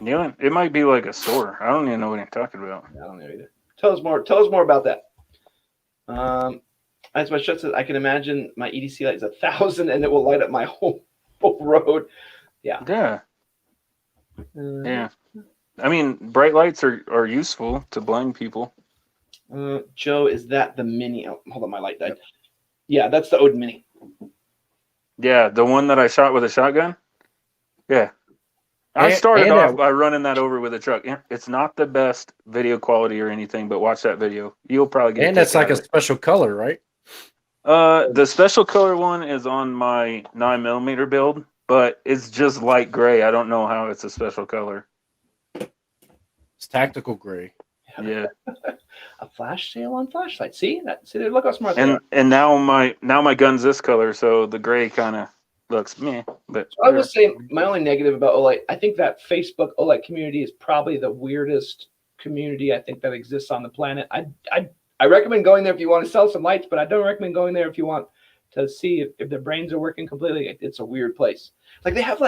Yeah, it might be like a store. I don't even know what you're talking about. I don't know either. Tell us more about that. As my shut says, I can imagine my EDC light is 1,000 and it will light up my whole road. Yeah. Yeah. Yeah. I mean, bright lights are useful to blind people. Joe, is that the Mini? Oh, hold on, my light died. Yeah, that's the Odin Mini. Yeah, the one that I shot with a shotgun? Yeah. I started off by running that over with a truck. It's not the best video quality or anything, but watch that video. You'll probably get. And that's like a special color, right? The special color one is on my 9mm build, but it's just light gray. I don't know how it's a special color. It's tactical gray. Yeah. A flash sale on flashlight. See that? See, look how smart. And now my gun's this color, so the gray kind of looks meh. But so I would say my only negative about Olight, I think that Facebook Olight community is probably the weirdest community I think that exists on the planet. I recommend going there if you want to sell some lights, but I don't recommend going there if you want to see if their brains are working completely. It's a weird place. Like they have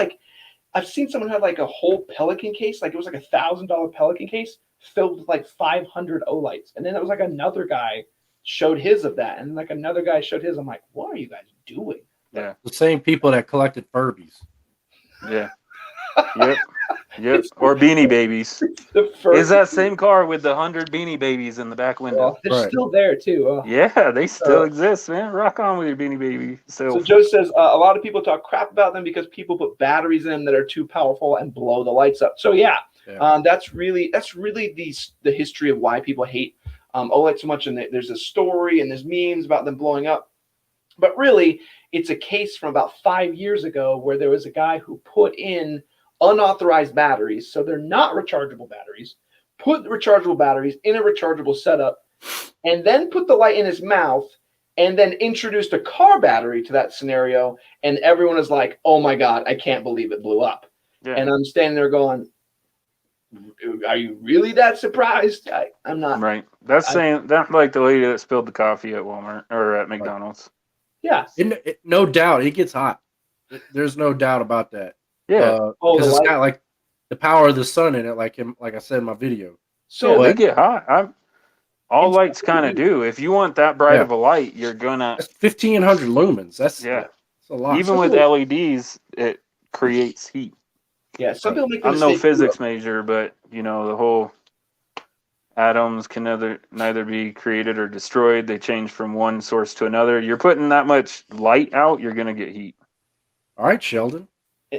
I've seen someone have like a whole Pelican case, like it was like $1,000 Pelican case filled with like 500 Olights, and then it was like another guy showed his of that, and like another guy showed his. I'm like, what are you guys doing? Yeah, the same people that collected Furbies. Yeah. Yep. Or Beanie Babies. Is that same car with the 100 Beanie Babies in the back window? They're still there too. Yeah, they still exist, man. Rock on with your Beanie Baby. So Joe says a lot of people talk crap about them because people put batteries in them that are too powerful and blow the lights up. So that's really the history of why people hate Olight so much. And there's a story and there's memes about them blowing up, but really it's a case from about 5 years ago where there was a guy who put in unauthorized batteries, so they're not rechargeable batteries, put rechargeable batteries in a rechargeable setup, and then put the light in his mouth, and then introduced a car battery to that scenario, and everyone is like, oh my God, I can't believe it blew up. Yeah. And I'm standing there going, are you really that surprised? I'm not. Right. That's like the lady that spilled the coffee at Walmart or at McDonald's. Yeah. No doubt. It gets hot. There's no doubt about that. Yeah. Because it's got like the power of the sun in it, like I said in my video. So they get hot. All lights kind of do. If you want that bright of a light, you're gonna. That's 1,500 lumens. That's a lot. Even with LEDs, it creates heat. Yeah. Some people make. I'm no physics major, but the whole atoms can neither be created or destroyed. They change from one source to another. You're putting that much light out, you're gonna get heat. All right, Sheldon.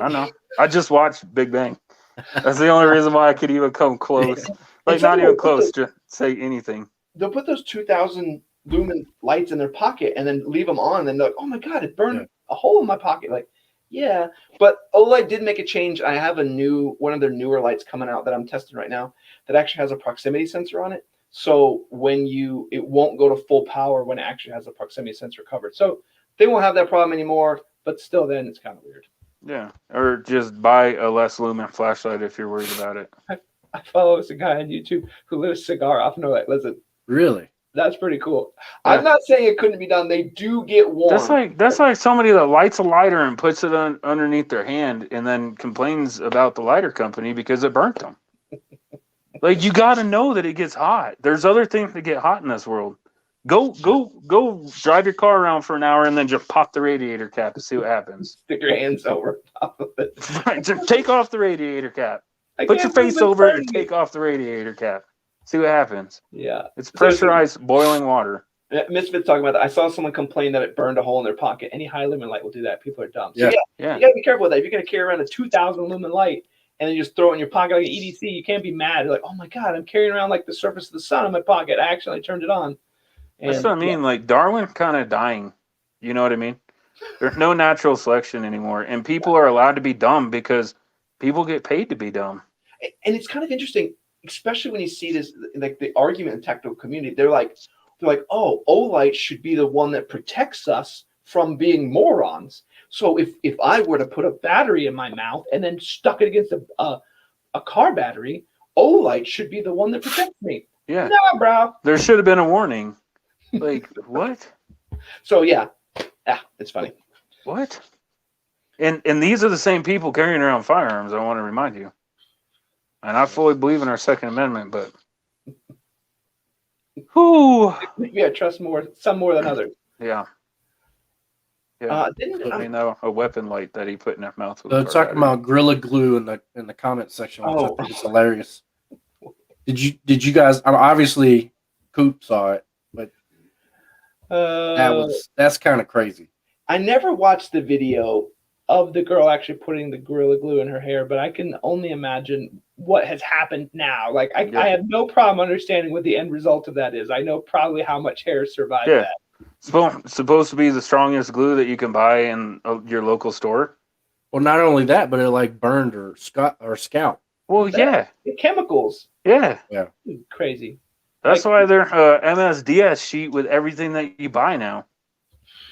I know. I just watched Big Bang. That's the only reason why I could even come close. Like, not even close to say anything. They'll put those 2,000 lumen lights in their pocket and then leave them on. And they're like, oh my God, it burned a hole in my pocket. Like, yeah. But Olight did make a change. I have one of their newer lights coming out that I'm testing right now that actually has a proximity sensor on it. So it won't go to full power when it actually has a proximity sensor covered. So they won't have that problem anymore. But still, then it's kind of weird. Yeah, or just buy a less lumen flashlight if you're worried about it. I follow a guy on YouTube who lit a cigar off no light. Listen, really? That's pretty cool. Yeah. I'm not saying it couldn't be done. They do get warm. That's like somebody that lights a lighter and puts it underneath their hand and then complains about the lighter company because it burnt them. Like, you got to know that it gets hot. There's other things that get hot in this world. Go drive your car around for an hour and then just pop the radiator cap and see what happens. Stick your hands over top of it. Right, just take off the radiator cap. Put your face over it and take off the radiator cap. See what happens. Yeah. It's pressurized boiling water. Misfit's talking about that. I saw someone complain that it burned a hole in their pocket. Any high lumen light will do that. People are dumb. So yeah. You got to be careful with that. If you're going to carry around a 2,000 lumen light and then you just throw it in your pocket like an EDC, you can't be mad. You're like, oh my God, I'm carrying around like the surface of the sun in my pocket. I actually turned it on. And, that's what I mean. Yeah. Like, Darwin kind of dying. You know what I mean? There's no natural selection anymore. And people are allowed to be dumb because people get paid to be dumb. And it's kind of interesting, especially when you see this, like the argument in the technical community. They're like, oh, Olight should be the one that protects us from being morons. So if I were to put a battery in my mouth and then stuck it against a car battery, Olight should be the one that protects me. Yeah. Nah, bro. There should have been a warning. Like, what? So yeah, it's funny. What? And these are the same people carrying around firearms. I want to remind you. And I fully believe in our Second Amendment, but who? Maybe I trust some more than others. Yeah. Yeah. A weapon light that he put in their mouth. They're talking about Gorilla Glue in the comment section, which I think is hilarious. Did you guys? Obviously, Coop saw it, but that's kind of crazy. I never watched the video of the girl actually putting the Gorilla Glue in her hair, but I can only imagine what has happened now. Like, I have no problem understanding what the end result of that is. I know probably how much hair survived that. Supposed to be the strongest glue that you can buy in your local store. Well, not only that, but it like burned or scalp. Well, yeah. The chemicals. Yeah. Crazy. That's why they're MSDS sheet with everything that you buy now.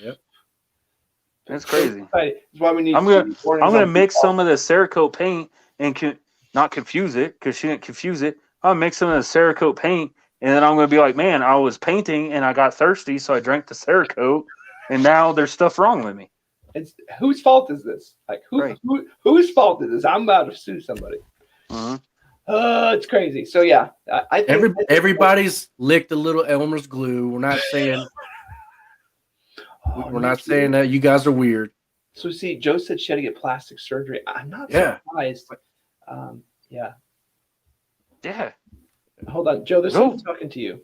Yep. That's crazy. That's why we need. I'm gonna mix some of the Cerakote paint and not confuse it, because she didn't confuse it. I'll mix some of the Cerakote paint, and then I'm gonna be like, man, I was painting and I got thirsty, so I drank the Cerakote, and now there's stuff wrong with me. It's whose fault is this? Like, whose fault is this? I'm about to sue somebody. It's crazy. So yeah, I think everybody's licked a little Elmer's glue. We're not saying we're not saying that you guys are weird. So see, Joe said she had to get plastic surgery. I'm not surprised. Yeah. Hold on, Joe. There's someone talking to you.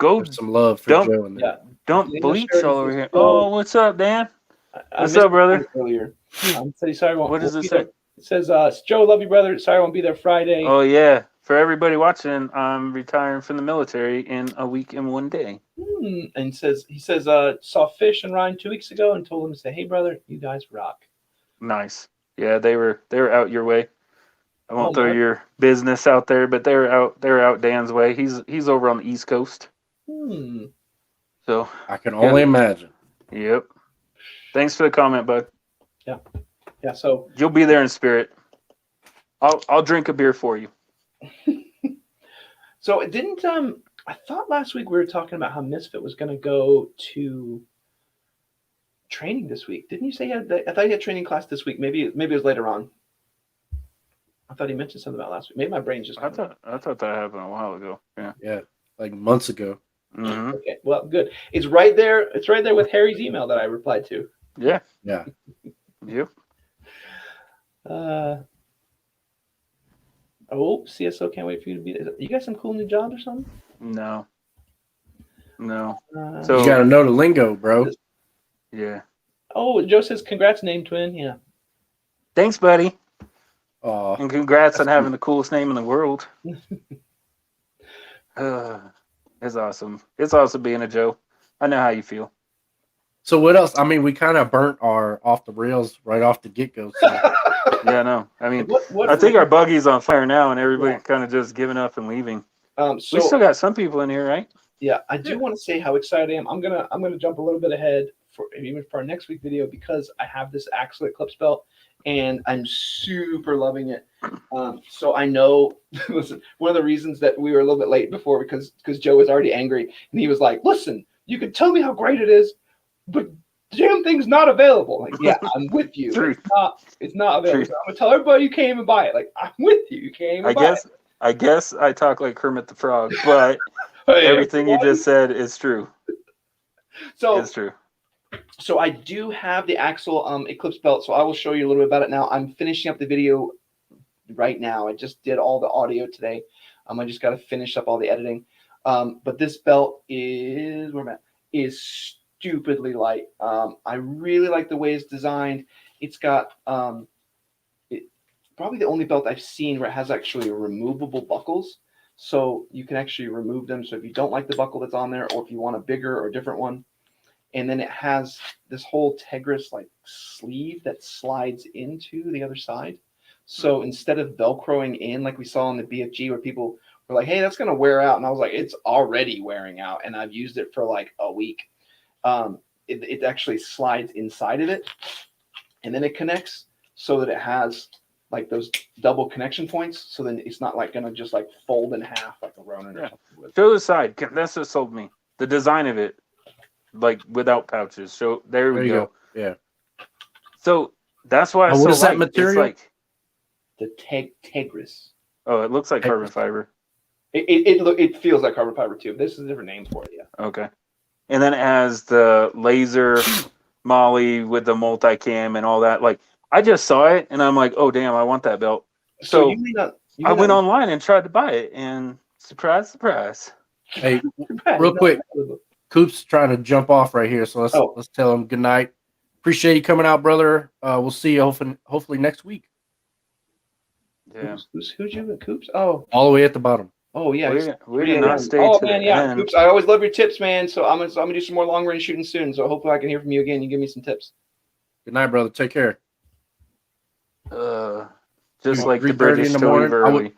There's some love for Joe in there. Don't bleach all over here. Oh, what's up, Dan? What's up, brother? Earlier. Sorry, what does it say? It says, Joe, love you, brother. Sorry I won't be there Friday. Oh, yeah. For everybody watching, I'm retiring from the military in a week and 1 day. And he says, saw Fish and Ryan 2 weeks ago and told him to say, hey, brother, you guys rock. Nice. Yeah, they were out your way. I won't throw your business out there, but they're out Dan's way. He's over on the East Coast. So I can only imagine. Yep. Thanks for the comment, bud. Yeah, so you'll be there in spirit. I'll drink a beer for you. So it didn't I thought last week we were talking about how Misfit was going to go to training this week. Didn't you say I thought he had training class this week? Maybe it was later on. I thought he mentioned something about last week. Maybe my brain's just I thought that happened a while ago. Yeah, like months ago. Mm-hmm. Okay, well, good. It's right there. It's right there with Harry's email that I replied to. Yeah. Yep. CSO can't wait for you to be there. You got some cool new jobs or something? No. So you gotta know the lingo, bro. Yeah. Oh, Joe says congrats, name twin. Yeah. Thanks, buddy. Oh, and congrats on having the coolest name in the world. It's awesome. It's awesome being a Joe. I know how you feel. So what else? I mean, we kind of burnt our off the rails right off the get-go. So. Yeah, no. I mean, I think our buggy's on fire now, and everybody kind of just giving up and leaving. So we still got some people in here, right? Yeah, I do want to say how excited I am. I'm gonna jump a little bit ahead for our next week video, because I have this Axle Eclipse Belt, and I'm super loving it. So I know, listen, one of the reasons that we were a little bit late before because Joe was already angry and he was like, listen, you can tell me how great it is, but the damn thing's not available. Like, yeah, I'm with you. It's not available. So I'm gonna tell everybody you can't even buy it. Like, I'm with you. You can't even buy it. I guess I talk like Kermit the Frog, but everything you just said is true. So it's true. So I do have the Axle Eclipse Belt, so I will show you a little bit about it now. I'm finishing up the video right now. I just did all the audio today. I just got to finish up all the editing. But this belt is stupidly light. I really like the way it's designed. It's got probably the only belt I've seen where it has actually removable buckles. So you can actually remove them. So if you don't like the buckle that's on there, or if you want a bigger or different one, and then it has this whole Tegris like sleeve that slides into the other side. So instead of Velcroing in like we saw on the BFG where people were like, hey, that's going to wear out. And I was like, it's already wearing out. And I've used it for like a week. It actually slides inside of it. And then it connects so that it has like those double connection points. So then it's not like going to just like fold in half like a Ronin or something. Show the side. That's what sold me. The design of it. Like without pouches. So there we go. Yeah. So that's why. What is that material? It's like the Tegris. Oh, it looks like carbon fiber. It feels like carbon fiber too. This is a different name for it. Yeah. Okay. And then it has the laser molly with the multicam and all that. Like I just saw it and I'm like, oh damn, I want that belt. So I went online and tried to buy it, and surprise, surprise. Hey, real quick. Coop's trying to jump off right here, so let's tell him good night. Appreciate you coming out, brother. We'll see you hopefully next week. Yeah. Who's you with Coops? Oh, all the way at the bottom. Oh yeah, we did not stay. Oh to man, the yeah. end. Coops, I always love your tips, man. So I'm gonna do some more long range shooting soon. So hopefully I can hear from you again. You give me some tips. Good night, brother. Take care. Just like the British in the morning. Early.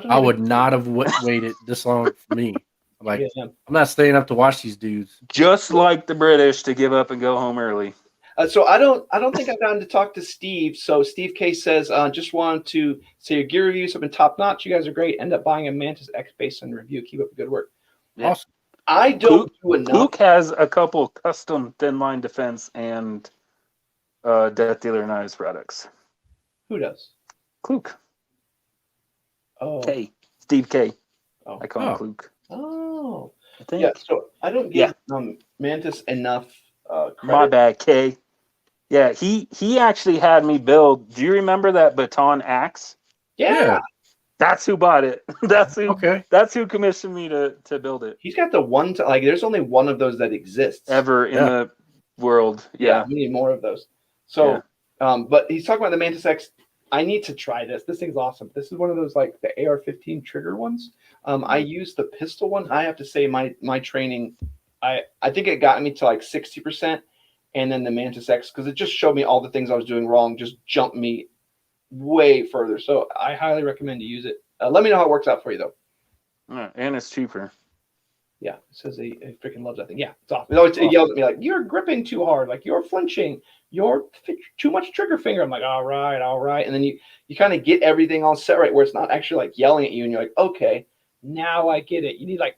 I would not have waited this long for me. Like, I'm not staying up to watch these dudes. Just like the British to give up and go home early. So I don't think I've gotten to talk to Steve. So Steve K says, just wanted to say your gear reviews have been top notch. You guys are great. End up buying a Mantis X based on review. Keep up the good work. Yeah. Awesome. I don't do enough. Luke has a couple custom thin line defense and Death Dealer Knives products. Who does? Kluke. Oh. K. Steve K. Oh. I call him Kluke. Oh. I think. Yeah, so I don't give Mantis enough credit. My bad, K. Yeah, he actually had me build. Do you remember that baton axe? Yeah. That's who bought it. That's who. Okay. That's who commissioned me to build it. He's got the one like. There's only one of those that exists ever in the world. Yeah, we need more of those. So, but he's talking about the Mantis X. I need to try this. This thing's awesome. This is one of those like the AR-15 trigger ones. I used the pistol one. I have to say my training, I think it got me to like 60%, and then the Mantis X, because it just showed me all the things I was doing wrong, just jumped me way further. So I highly recommend you use it. Let me know how it works out for you though. And it's cheaper. Yeah, it says he freaking loves that thing. Yeah, it's awesome. It yells at me like, you're gripping too hard, like you're flinching, you're too much trigger finger. I'm like, all right. And then you kind of get everything all set right where it's not actually like yelling at you and you're like, okay, now I get it. You need like,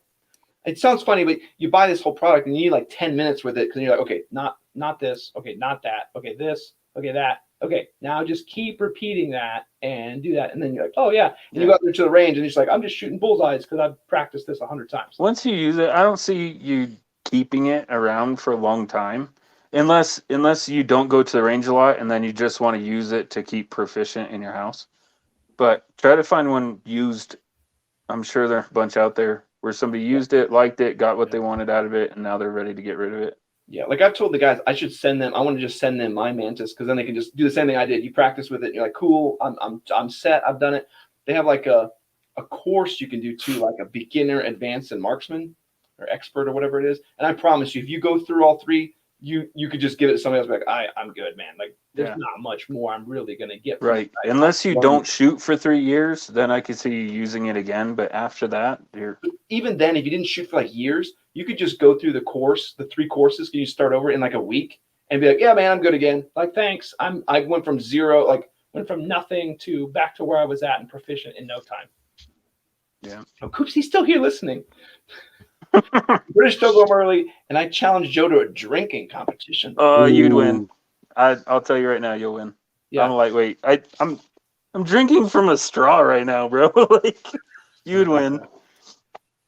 it sounds funny, but you buy this whole product and you need like 10 minutes with it because you're like, okay, not this, okay, not that, okay, this, okay, that. Okay, now just keep repeating that and do that. And then you're like, oh, yeah. And you go out there to the range and you're just like, I'm just shooting bullseyes because I've practiced this 100 times. Once you use it, I don't see you keeping it around for a long time unless you don't go to the range a lot and then you just want to use it to keep proficient in your house. But try to find one used. I'm sure there are a bunch out there where somebody used it, liked it, got what they wanted out of it, and now they're ready to get rid of it. Yeah, like I've told the guys, I should send them. I want to just send them my Mantis because then they can just do the same thing I did. You practice with it, and you're like, cool. I'm set. I've done it. They have like a course you can do too, like a beginner, advanced, and marksman or expert or whatever it is. And I promise you, if you go through all three, you could just give it to somebody else. Like I'm good, man. Like there's not much more I'm really gonna get. Right. Unless you don't shoot for 3 years, then I could see you using it again. But after that, even then, if you didn't shoot for like years, you could just go through the course, the 3 courses. Can you start over in like a week and be like, yeah, man, I'm good again. Like, thanks. I went from zero. Like went from nothing to back to where I was at and proficient in no time. Yeah. Oh, Coops, he's still here listening. British still go early, and I challenged Joe to a drinking competition. You'd win. I'll tell you right now, you'll win. Yeah. I'm a lightweight. I'm drinking from a straw right now, bro. Like, you'd win.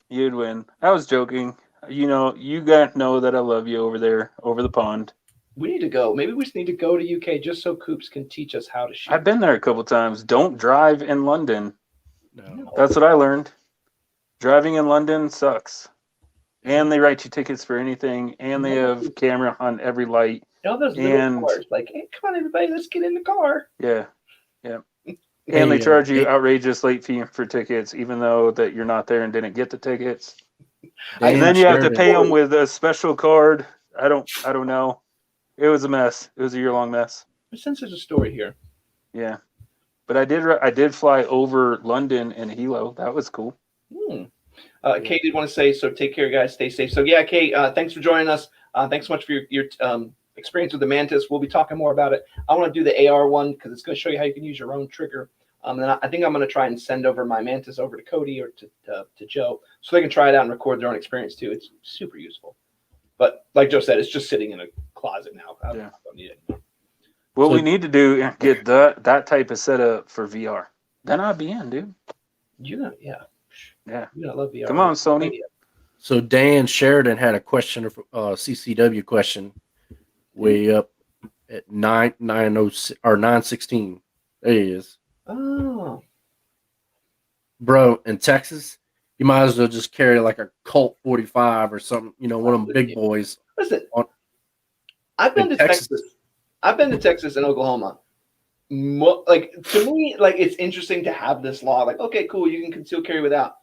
You'd win. I was joking. You know, you guys know that I love you over there, over the pond. We need to go. Maybe we just need to go to UK just so Coops can teach us how to shoot. I've been there a couple times. Don't drive in London. No. That's what I learned. Driving in London sucks. And they write you tickets for anything, and they have camera on every light. You know those little cars, like, hey, come on, everybody, let's get in the car. Yeah. And they charge you outrageous late fee for tickets, even though that you're not there and didn't get the tickets. And then you have to pay them with a special card. I don't know. It was a mess. It was a year-long mess. Since there's a story here. Yeah, but I did fly over London and Hilo. That was cool. Kay did want to say, so take care, guys. Stay safe. So yeah, Kay, thanks for joining us. Thanks so much for your experience with the Mantis. We'll be talking more about it. I want to do the AR one because it's going to show you how you can use your own trigger. And I think I'm going to try and send over my Mantis over to Cody or to Joe so they can try it out and record their own experience too. It's super useful. But like Joe said, it's just sitting in a closet now. I don't need it. What we need to do is get that type of setup for VR. Then I'll be in, dude. Yeah. I love VR. Come on, Sony. So Dan Sheridan had a question, CCW question, way up at 906 or 916. There he is. Oh, bro, in Texas, you might as well just carry like a Colt 45 or something. You know, one of them big boys. Listen, I've been to Texas. I've been to Texas and Oklahoma. Like, to me, like, it's interesting to have this law. Like, okay, cool, you can conceal carry without.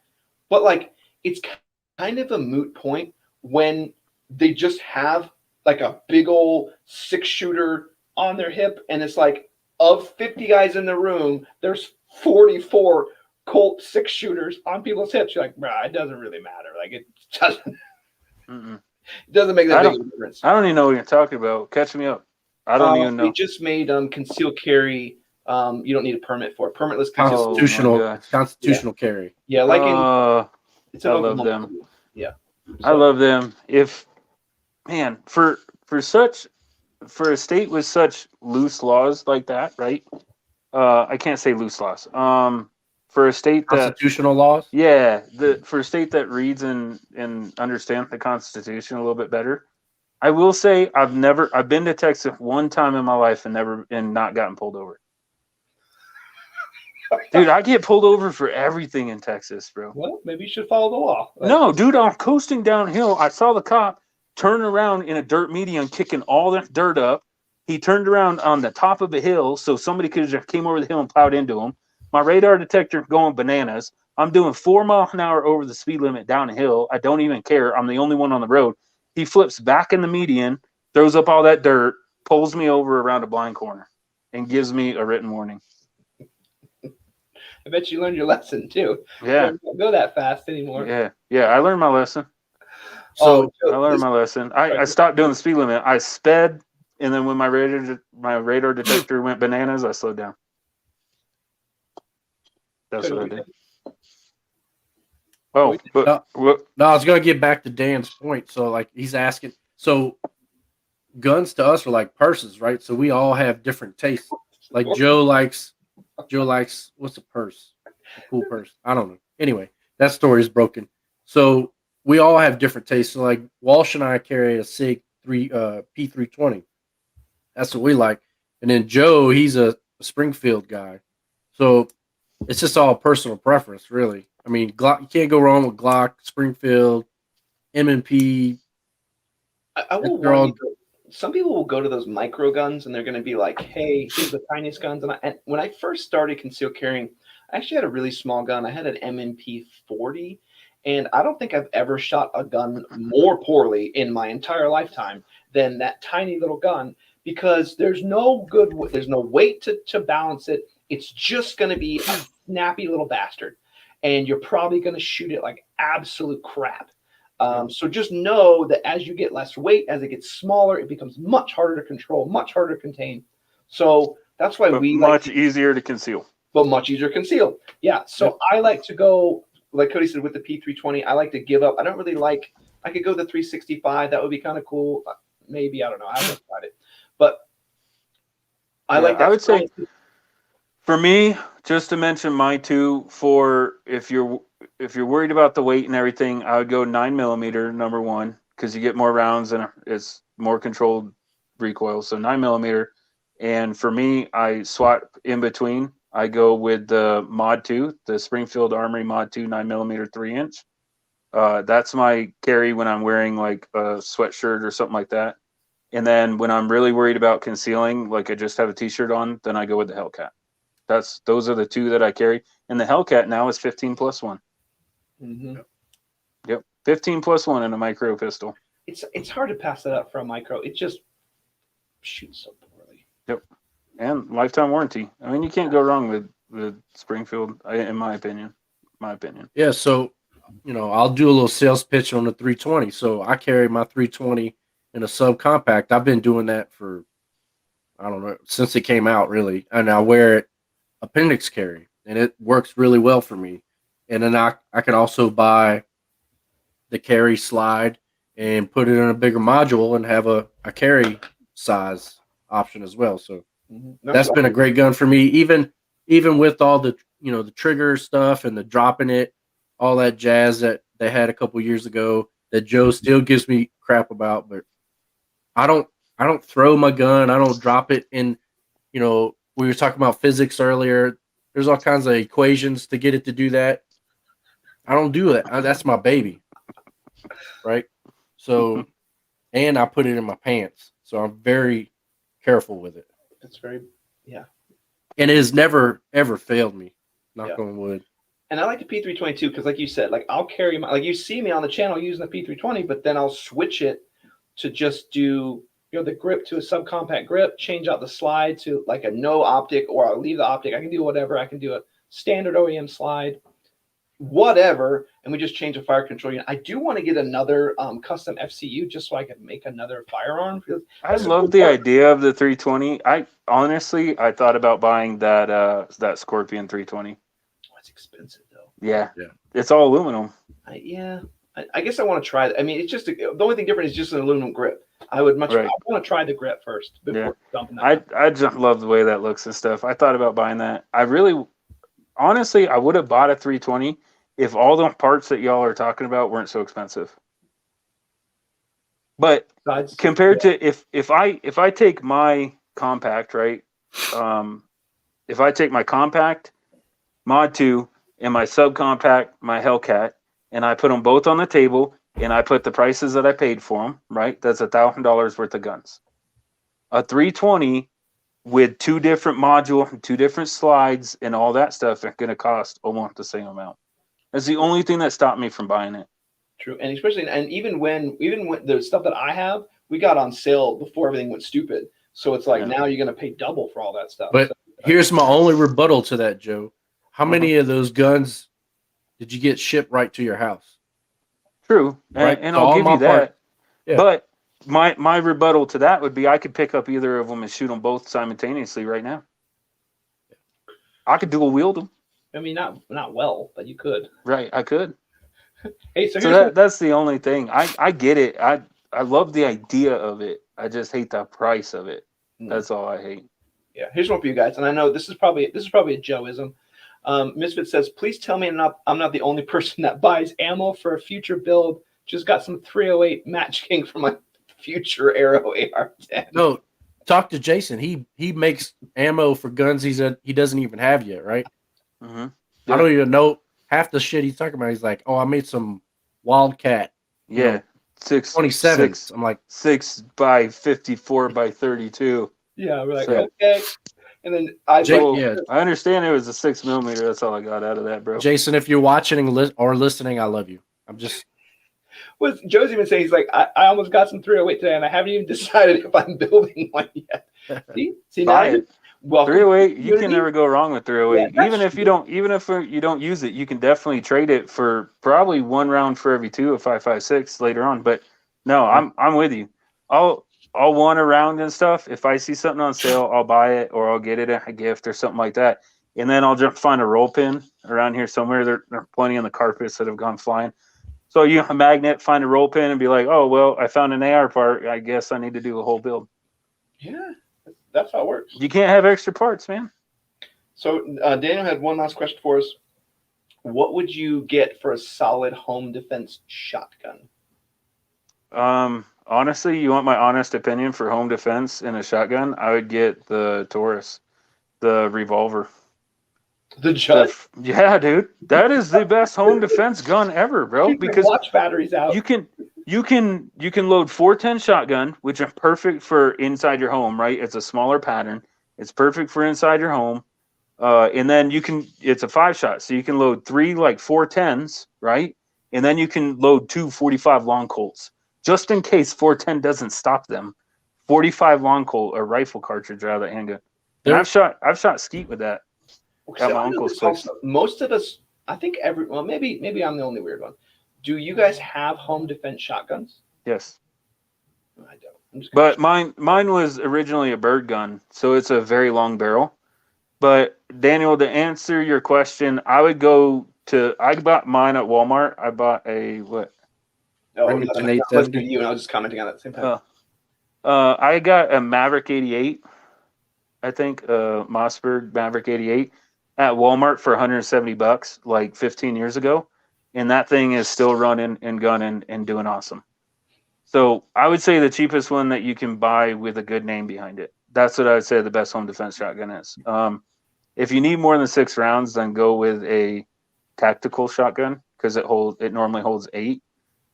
But like, it's kind of a moot point when they just have like a big old 6-shooter on their hip, and it's like, of 50 guys in the room, there's 44 Colt 6-shooters on people's hips. You're like, bro, it doesn't really matter. Like, it doesn't. It doesn't make that big of a difference. I don't even know what you're talking about. Catch me up. I don't even know. They just made concealed carry. You don't need a permit for it. Permitless constitutional carry. Yeah, like I love them. Yeah, I love them. For a state with such loose laws like that, right? I can't say loose laws. For a state that constitutional laws. Yeah, for a state that reads and understands the Constitution a little bit better. I will say I've been to Texas one time in my life and not gotten pulled over. Dude, I get pulled over for everything in Texas, bro. Well, maybe you should follow the law. No, dude, I'm coasting downhill. I saw the cop turn around in a dirt median, kicking all that dirt up. He turned around on the top of a hill, so somebody could have just came over the hill and plowed into him. My radar detector going bananas. I'm doing 4 miles an hour over the speed limit down a hill. I don't even care. I'm the only one on the road. He flips back in the median, throws up all that dirt, pulls me over around a blind corner, and gives me a written warning. I bet you learned your lesson too. Yeah. You don't go that fast anymore. Yeah, I learned my lesson. I learned my lesson. I stopped doing the speed limit. I sped, and then when my radar detector went bananas, I slowed down. That's what I did. Oh, but no, I was gonna get back to Dan's point. So, like, he's asking. So, guns to us are like purses, right? So we all have different tastes. Like Joe likes what's a purse? A cool purse. I don't know. Anyway, that story is broken. So we all have different tastes. So, like, Walsh and I carry a SIG P320. That's what we like. And then Joe, he's a Springfield guy. So it's just all personal preference, really. I mean, Glock, you can't go wrong with Glock, Springfield, M&P. I will warn you, some people will go to those micro guns and they're going to be like, hey, here's the tiniest guns. And when I first started concealed carrying, I actually had a really small gun. I had an M&P 40, and I don't think I've ever shot a gun more poorly in my entire lifetime than that tiny little gun, because there's no weight to balance it. It's just going to be a snappy little bastard. And you're probably going to shoot it like absolute crap. So just know that as you get less weight, as it gets smaller, it becomes much harder to control, much harder to contain. So That's why but we much easier to conceal. But much easier to conceal. Yeah. So I like to go, like Cody said, with the P320. I like to give up. I don't really like. I could go the 365. That would be kind of cool. Maybe, I don't know. I haven't tried it, but I like that. I would say, for me, just to mention my two, for if you're worried about the weight and everything, I would go 9mm number one, because you get more rounds and it's more controlled recoil. So 9mm. And for me, I swap in between. I go with the Mod 2, the Springfield Armory Mod 2 9mm 3-inch. That's my carry when I'm wearing like a sweatshirt or something like that. And then when I'm really worried about concealing, like I just have a t-shirt on, then I go with the Hellcat. Those are the two that I carry. And the Hellcat now is 15+1. Mm-hmm. Yep, 15+1 in a micro pistol. It's hard to pass that up for a micro. It just shoots so poorly. Yep, and lifetime warranty. I mean, you can't go wrong with Springfield, in my opinion. Yeah, so I'll do a little sales pitch on the 320. So I carry my 320 in a subcompact. I've been doing that for, I don't know, since it came out, really. And I wear it appendix carry, and it works really well for me. And then I can also buy the carry slide and put it in a bigger module and have a carry size option as well. So that's been a great gun for me. Even with all the the trigger stuff and the dropping it, all that jazz that they had a couple years ago that Joe still gives me crap about, but I don't throw my gun. I don't drop it in. We were talking about physics earlier. There's all kinds of equations to get it to do that. I don't do that. That's my baby, right? So, and I put it in my pants, so I'm very careful with it. It's very, and it has never ever failed me. Knock on wood. And I like the P320 too, because like you said, like I'll carry like you see me on the channel using the P320, but then I'll switch it to just do the grip to a subcompact grip, change out the slide to like a no optic, or I'll leave the optic. I can do whatever. I can do a standard OEM slide, whatever, and we just change the fire control unit. I do want to get another custom FCU just so I can make another firearm. I love the idea of the 320. I thought about buying that Scorpion 320. Oh, it's expensive though. Yeah. It's all aluminum. I guess I want to try it. I mean, it's just the only thing different is just an aluminum grip. I would I want to try the grip first before dumping that. I just love the way that looks and stuff. I thought about buying that. Honestly, I would have bought a 320 if all the parts that y'all are talking about weren't so expensive. But compared to if I take my compact, right? If I take my compact, Mod 2, and my subcompact, my Hellcat, and I put them both on the table, and I put the prices that I paid for them, right? That's $1,000 worth of guns. A 320 with two different modules, two different slides, and all that stuff are going to cost almost the same amount. That's the only thing that stopped me from buying it. True, and especially, and even when the stuff that I have, we got on sale before everything went stupid. So it's like now you're going to pay double for all that stuff. But here's my only rebuttal to that, Joe. How many of those guns did you get shipped right to your house? True, right? And I'll give you that. Yeah. But my rebuttal to that would be I could pick up either of them and shoot them both simultaneously right now. I could dual wield them. I mean, not well, but you could. Right, I could. Hey, that's the only thing. I get it. I love the idea of it. I just hate the price of it. That's all I hate. Yeah, here's one for you guys, and I know this is probably a Joeism. Misfit says, please tell me I'm not the only person that buys ammo for a future build. Just got some 308 Match King for my future Arrow AR-10. No, talk to Jason. He makes ammo for guns he doesn't even have yet, right? Mm-hmm. Yeah. I don't even know half the shit he's talking about. He's like, oh, I made some Wildcat. 27. I'm like 6 by 54 by 32. Yeah, we're like, okay. And then I understand it was a 6mm. That's all I got out of that, bro. Jason, if you're watching or listening, I love you. I'm just. Well, Joe's even saying, he's like, I almost got some 308 today, and I haven't even decided if I'm building one yet. See now. Well, 308, you can never go wrong with 308. Yeah, even if you don't use it, you can definitely trade it for probably one round for every two of 5.56 later on. But no, I'm with you. All I'll wander around and stuff. If I see something on sale, I'll buy it or I'll get it as a gift or something like that. And then I'll just find a roll pin around here somewhere. There are plenty on the carpets that have gone flying. So you a magnet, find a roll pin, and be like, oh, well, I found an AR part. I guess I need to do a whole build. Yeah, that's how it works. You can't have extra parts, man. So Daniel had one last question for us. What would you get for a solid home defense shotgun? Honestly, you want my honest opinion for home defense in a shotgun? I would get the Taurus, the revolver. The Judd? Yeah, dude, that is the best home defense gun ever, bro. Because watch batteries out. You can load 410 shotgun, which is perfect for inside your home, right? It's a smaller pattern. It's perfect for inside your home. And then it's a 5-shot, so you can load 3 like 410s, right? And then you can load 2 45 long Colts, just in case 410 doesn't stop them. 45 long Colt or rifle cartridge out of the handgun. And I've shot skeet with that. At my uncle's place. Most of us, I think maybe I'm the only weird one. Do you guys have home defense shotguns? Yes. I don't. But mine was originally a bird gun, so it's a very long barrel. But Daniel, to answer your question, I bought mine at Walmart. I bought a what? Oh, I was you, and I was just commenting on it at the same time. I got a Maverick 88. I think Mossberg Maverick 88 at Walmart for $170 like 15 years ago, and that thing is still running and gunning and doing awesome. So I would say the cheapest one that you can buy with a good name behind it. That's what I would say the best home defense shotgun is. If you need more than 6 rounds, then go with a tactical shotgun because it normally holds 8.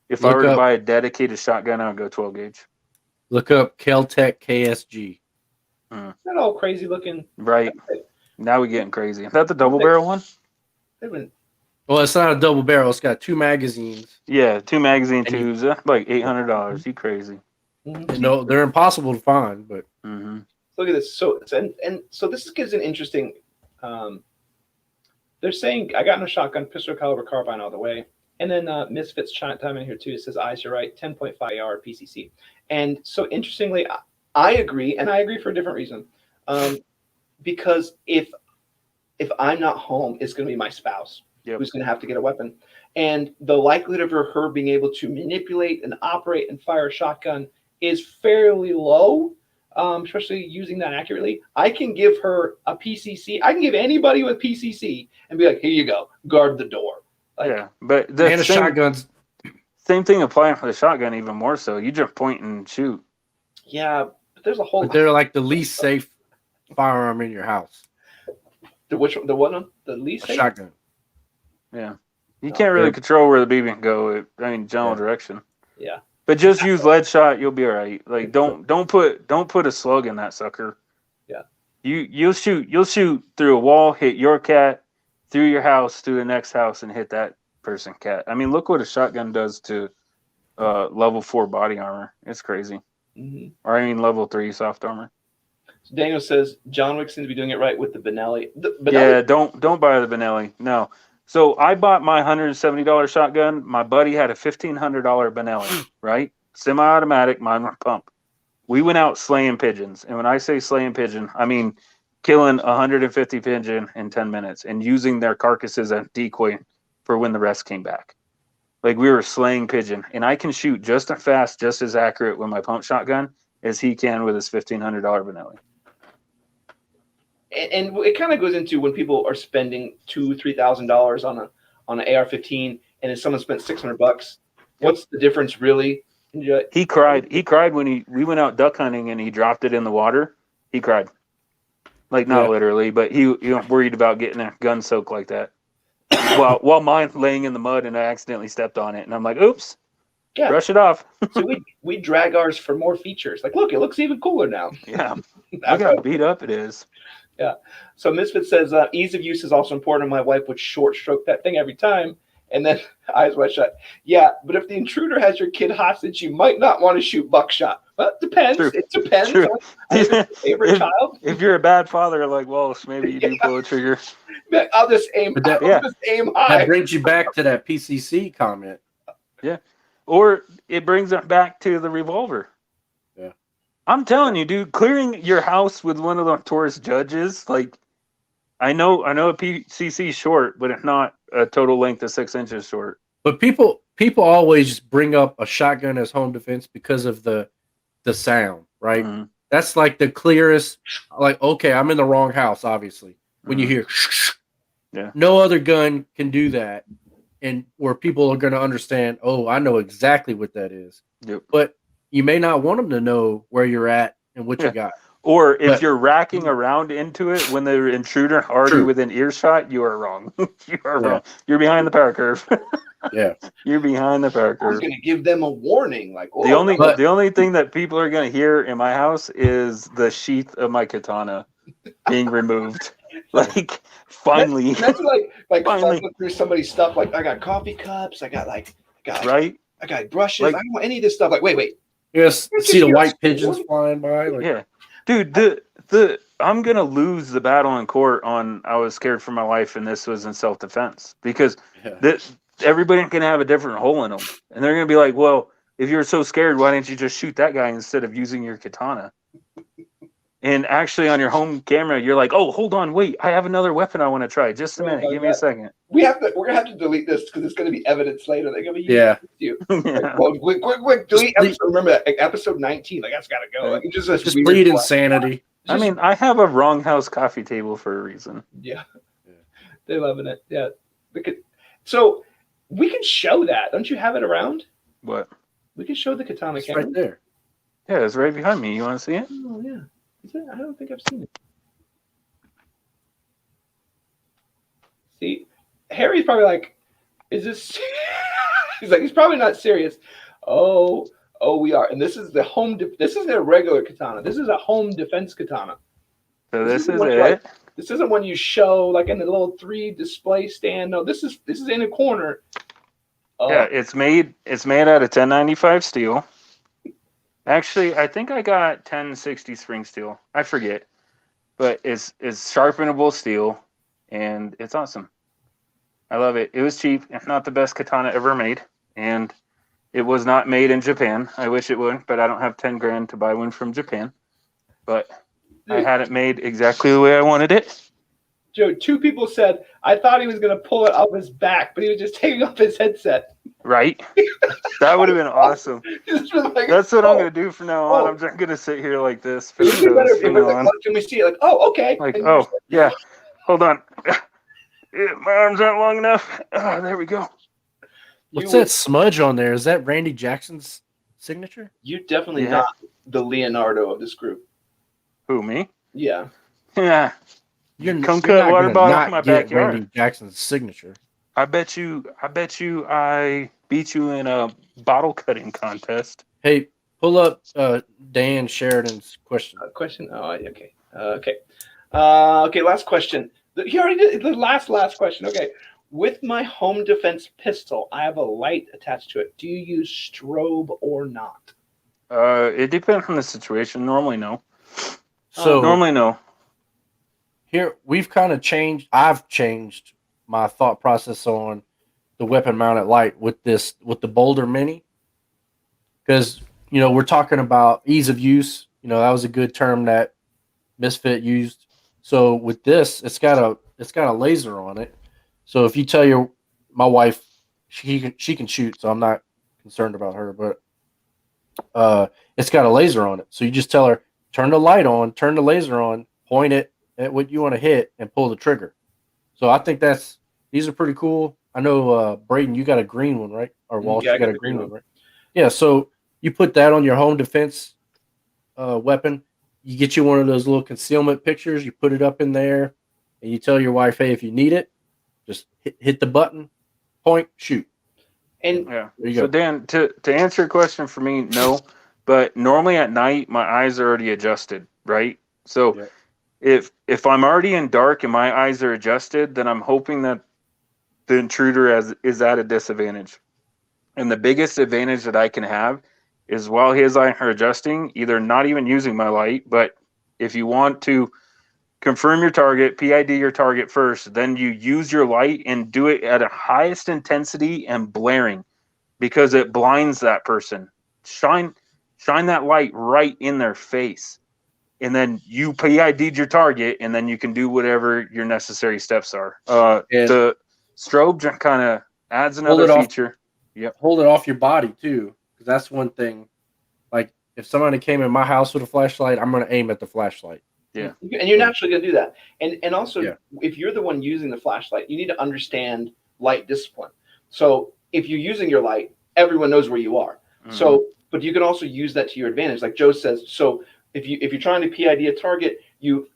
If I were to buy a dedicated shotgun, I would go 12 gauge. Look up Kel-Tec KSG. That all crazy looking. Right. Now we're getting crazy. Is that the double barrel one? Well, it's not a double barrel. It's got 2 magazines. Yeah, 2 magazine tubes. Like $800. You crazy. No, they're impossible to find, but look at this. So this gives an interesting. They're saying I got in a shotgun, pistol caliber carbine all the way, and then Misfits chime in here too. It says eyes, you're right, 10.5 AR PCC, and so interestingly, I agree, and I agree for a different reason, because if I'm not home, it's going to be my spouse who's going to have to get a weapon, and the likelihood of her being able to manipulate and operate and fire a shotgun is fairly low. Especially using that accurately. I can give her a PCC. I can give anybody with PCC and be like, here you go, guard the door. But the shotguns. Same thing applying for the shotgun, even more so. You just point and shoot. Yeah, but there's a whole. But they're like the least safe firearm in your house. The what? The least safe shotgun. Yeah, you can't really control where the BB can go. General direction. Yeah. But just use lead shot, you'll be all right. Like don't put a slug in that sucker. Yeah. You'll shoot through a wall, hit your cat, through your house, through the next house, and hit that person cat. I mean, look what a shotgun does to level 4 body armor. It's crazy. Or I mean level 3 soft armor. So Daniel says John Wick seems to be doing it right with the Benelli. Yeah, don't buy the Benelli. No. So I bought my $170 shotgun. My buddy had a $1,500 Benelli, right? Semi-automatic, mine were pump. We went out slaying pigeons. And when I say slaying pigeon, I mean killing 150 pigeon in 10 minutes and using their carcasses as decoy for when the rest came back. Like we were slaying pigeon. And I can shoot just as fast, just as accurate with my pump shotgun as he can with his $1,500 Benelli. And it kind of goes into when people are spending $2,000-$3,000 on an AR-15, and then someone spent $600. What's the difference, really? He cried. He cried when we went out duck hunting and he dropped it in the water. He cried, like not literally, but he worried about getting a gun soaked like that. while mine laying in the mud and I accidentally stepped on it, and I'm like, "Oops." Yeah. Brush it off. So we drag ours for more features. Like, look, it looks even cooler now. Yeah. Look how beat up it is. Yeah. So Misfit says ease of use is also important. My wife would short stroke that thing every time. And then eyes wide shut. Yeah, but if the intruder has your kid hostage, you might not want to shoot buckshot. Well, it depends. True. It depends. True. On your favorite child. If you're a bad father like Wallace, maybe you do pull a trigger. I'll just aim. Just aim high. That brings you back to that PCC comment. Yeah. Or it brings it back to the revolver. Yeah. I'm telling you, dude, clearing your house with one of the tourist judges, like, I know a PCC is short, but it's not a total length of 6 inches short. But people always bring up a shotgun as home defense because of the sound, right? Mm-hmm. That's like the clearest. Like, okay, I'm in the wrong house, obviously. When you hear, no other gun can do that, and where people are going to understand. Oh, I know exactly what that is. Yep. But you may not want them to know where you're at and what you got. Or if you're racking around into it when the intruder already within earshot, you are wrong. You are wrong. You're behind the power curve. You're behind the power curve. I'm going to give them a warning. Like, the only thing that people are going to hear in my house is the sheath of my katana being removed. Like, finally. That's like finally through somebody's stuff. Like, I got coffee cups. I got brushes. Like, I don't want any of this stuff. Like, wait. Yes. See the white pigeons flying by. Like, dude, I'm gonna lose the battle in court on I was scared for my life and this was in self-defense because everybody can have a different hole in them, and they're gonna be like, well, if you're so scared, why didn't you just shoot that guy instead of using your katana? And actually, on your home camera, you're like, oh, hold on, wait, I have another weapon I want to try. Just a minute, give me a second. We're gonna have to delete this because it's gonna be evidence later. They're gonna be you. Like, well, quick, delete episode. Remember that, like, episode 19. Like, that's gotta go. Like, it's just bleed insanity. I mean, I have a wrong house coffee table for a reason. Yeah. They're loving it. Yeah. So we can show that. Don't you have it around? What? We can show the katana right there. Yeah, it's right behind me. You want to see it? Oh yeah. Is it? I don't think I've seen it. See, Harry's probably like, "Is this?" he's probably not serious. Oh, we are. And this is the home. This isn't a regular katana. This is a home defense katana. So this is it. Like, this isn't one you show like in the little 3 display stand. No, this is in a corner. Yeah, it's made out of 1095 steel. Actually, I think I got 1060 spring steel. I forget, but it's sharpenable steel, and it's awesome. I love it. It was cheap, if not the best katana ever made, and it was not made in Japan. I wish it would, but I don't have 10 grand to buy one from Japan. But I had it made exactly the way I wanted it. Joe, 2 people said, I thought he was going to pull it off his back, but he was just taking off his headset. Right? That would have been awesome. Like, that's what I'm going to do from now on. I'm just going to sit here like this. For can we see it? Like, oh, okay. Like, oh, yeah. Hold on. My arms aren't long enough. Oh, there we go. What's that smudge on there? Is that Randy Jackson's signature? You're definitely not the Leonardo of this group. Who, me? Yeah. Yeah. Come cut water bottle in my backyard. Randy Jackson's signature. I bet you I beat you in a bottle cutting contest. Hey, pull up Dan Sheridan's question. Question? Oh, okay. Okay, last question. He already did the last question. Okay. With my home defense pistol, I have a light attached to it. Do you use strobe or not? It depends on the situation. Normally, no. So normally, no. Here, we've kind of changed. I've changed my thought process on the weapon mounted light with the Boulder Mini, because we're talking about ease of use. That was a good term that Misfit used. So with this, it's got a laser on it. So if you tell my wife, she can shoot, so I'm not concerned about her. But it's got a laser on it. So you just tell her, turn the light on, turn the laser on, point it at what you want to hit, and pull the trigger. So I think these are pretty cool. I know, Braden, you got a green one, right? Or Walsh, you got a green one, right? Yeah, so you put that on your home defense weapon. You get you one of those little concealment pictures. You put it up in there, and you tell your wife, hey, if you need it, just hit the button, point, shoot. And yeah, there you go. So Dan, to answer your question for me, no. But normally at night, my eyes are already adjusted, right? So yeah. If I'm already in dark and my eyes are adjusted, then I'm hoping that the intruder is at a disadvantage. And the biggest advantage that I can have is while his eyes are adjusting, either not even using my light, but if you want to confirm your target, PID your target first, then you use your light and do it at a highest intensity and blaring, because it blinds that person. Shine shine that light right in their face. And then you PID'd your target, and then you can do whatever your necessary steps are. The strobe kind of adds another feature. Yep. Hold it off your body too, because that's one thing. Like if somebody came in my house with a flashlight, I'm going to aim at the flashlight. Yeah. And you're naturally going to do that. And also, if you're the one using the flashlight, you need to understand light discipline. So if you're using your light, everyone knows where you are. Mm-hmm. So, but you can also use that to your advantage. Like Joe says, so if you're trying to PID a target, you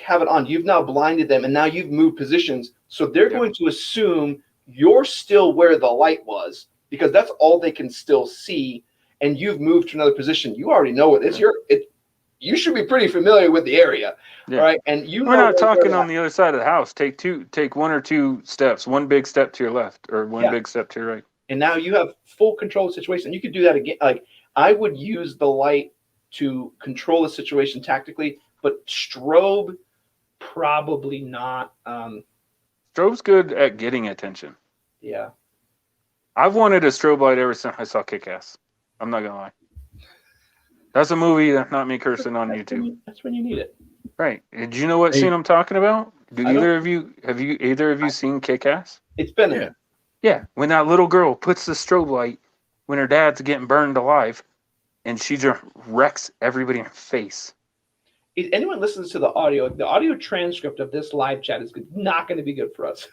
have it on. You've now blinded them, and now you've moved positions. So they're going to assume you're still where the light was, because that's all they can still see, and you've moved to another position. You already know it is. You should be pretty familiar with the area, right? And we're not talking on the other side of the house. Take one or two steps, one big step to your left or one big step to your right. And now you have full control of the situation. You could do that again. Like I would use the light to control the situation tactically, but strobe, probably not. Strobe's good at getting attention. Yeah. I've wanted a strobe light ever since I saw Kick-Ass. I'm not gonna lie. That's a movie, not me cursing on YouTube. That's when you need it. Right. Did you know what scene I'm talking about? Have either of you seen Kick-Ass? It's been there. Yeah. When that little girl puts the strobe light when her dad's getting burned alive, and she just wrecks everybody in her face. If anyone listens to the audio transcript of this live chat is not going to be good for us.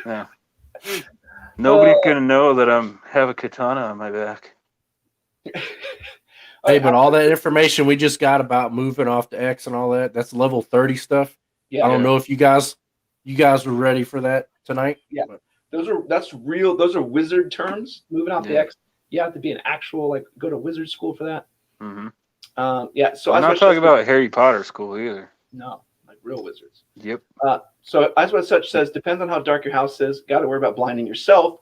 Yeah. Nobody's going to know that I have a katana on my back. Hey, but all that information we just got about moving off the X and all that's level 30 stuff. Yeah. I don't know if you guys were ready for that tonight. Yeah. That's real. Those are wizard terms. Moving off the X. You have to be an actual, go to wizard school for that. Mm-hmm. So I'm not talking about Harry Potter school either. No, like real wizards. Yep. So as what such says, depends on how dark your house is. Got to worry about blinding yourself.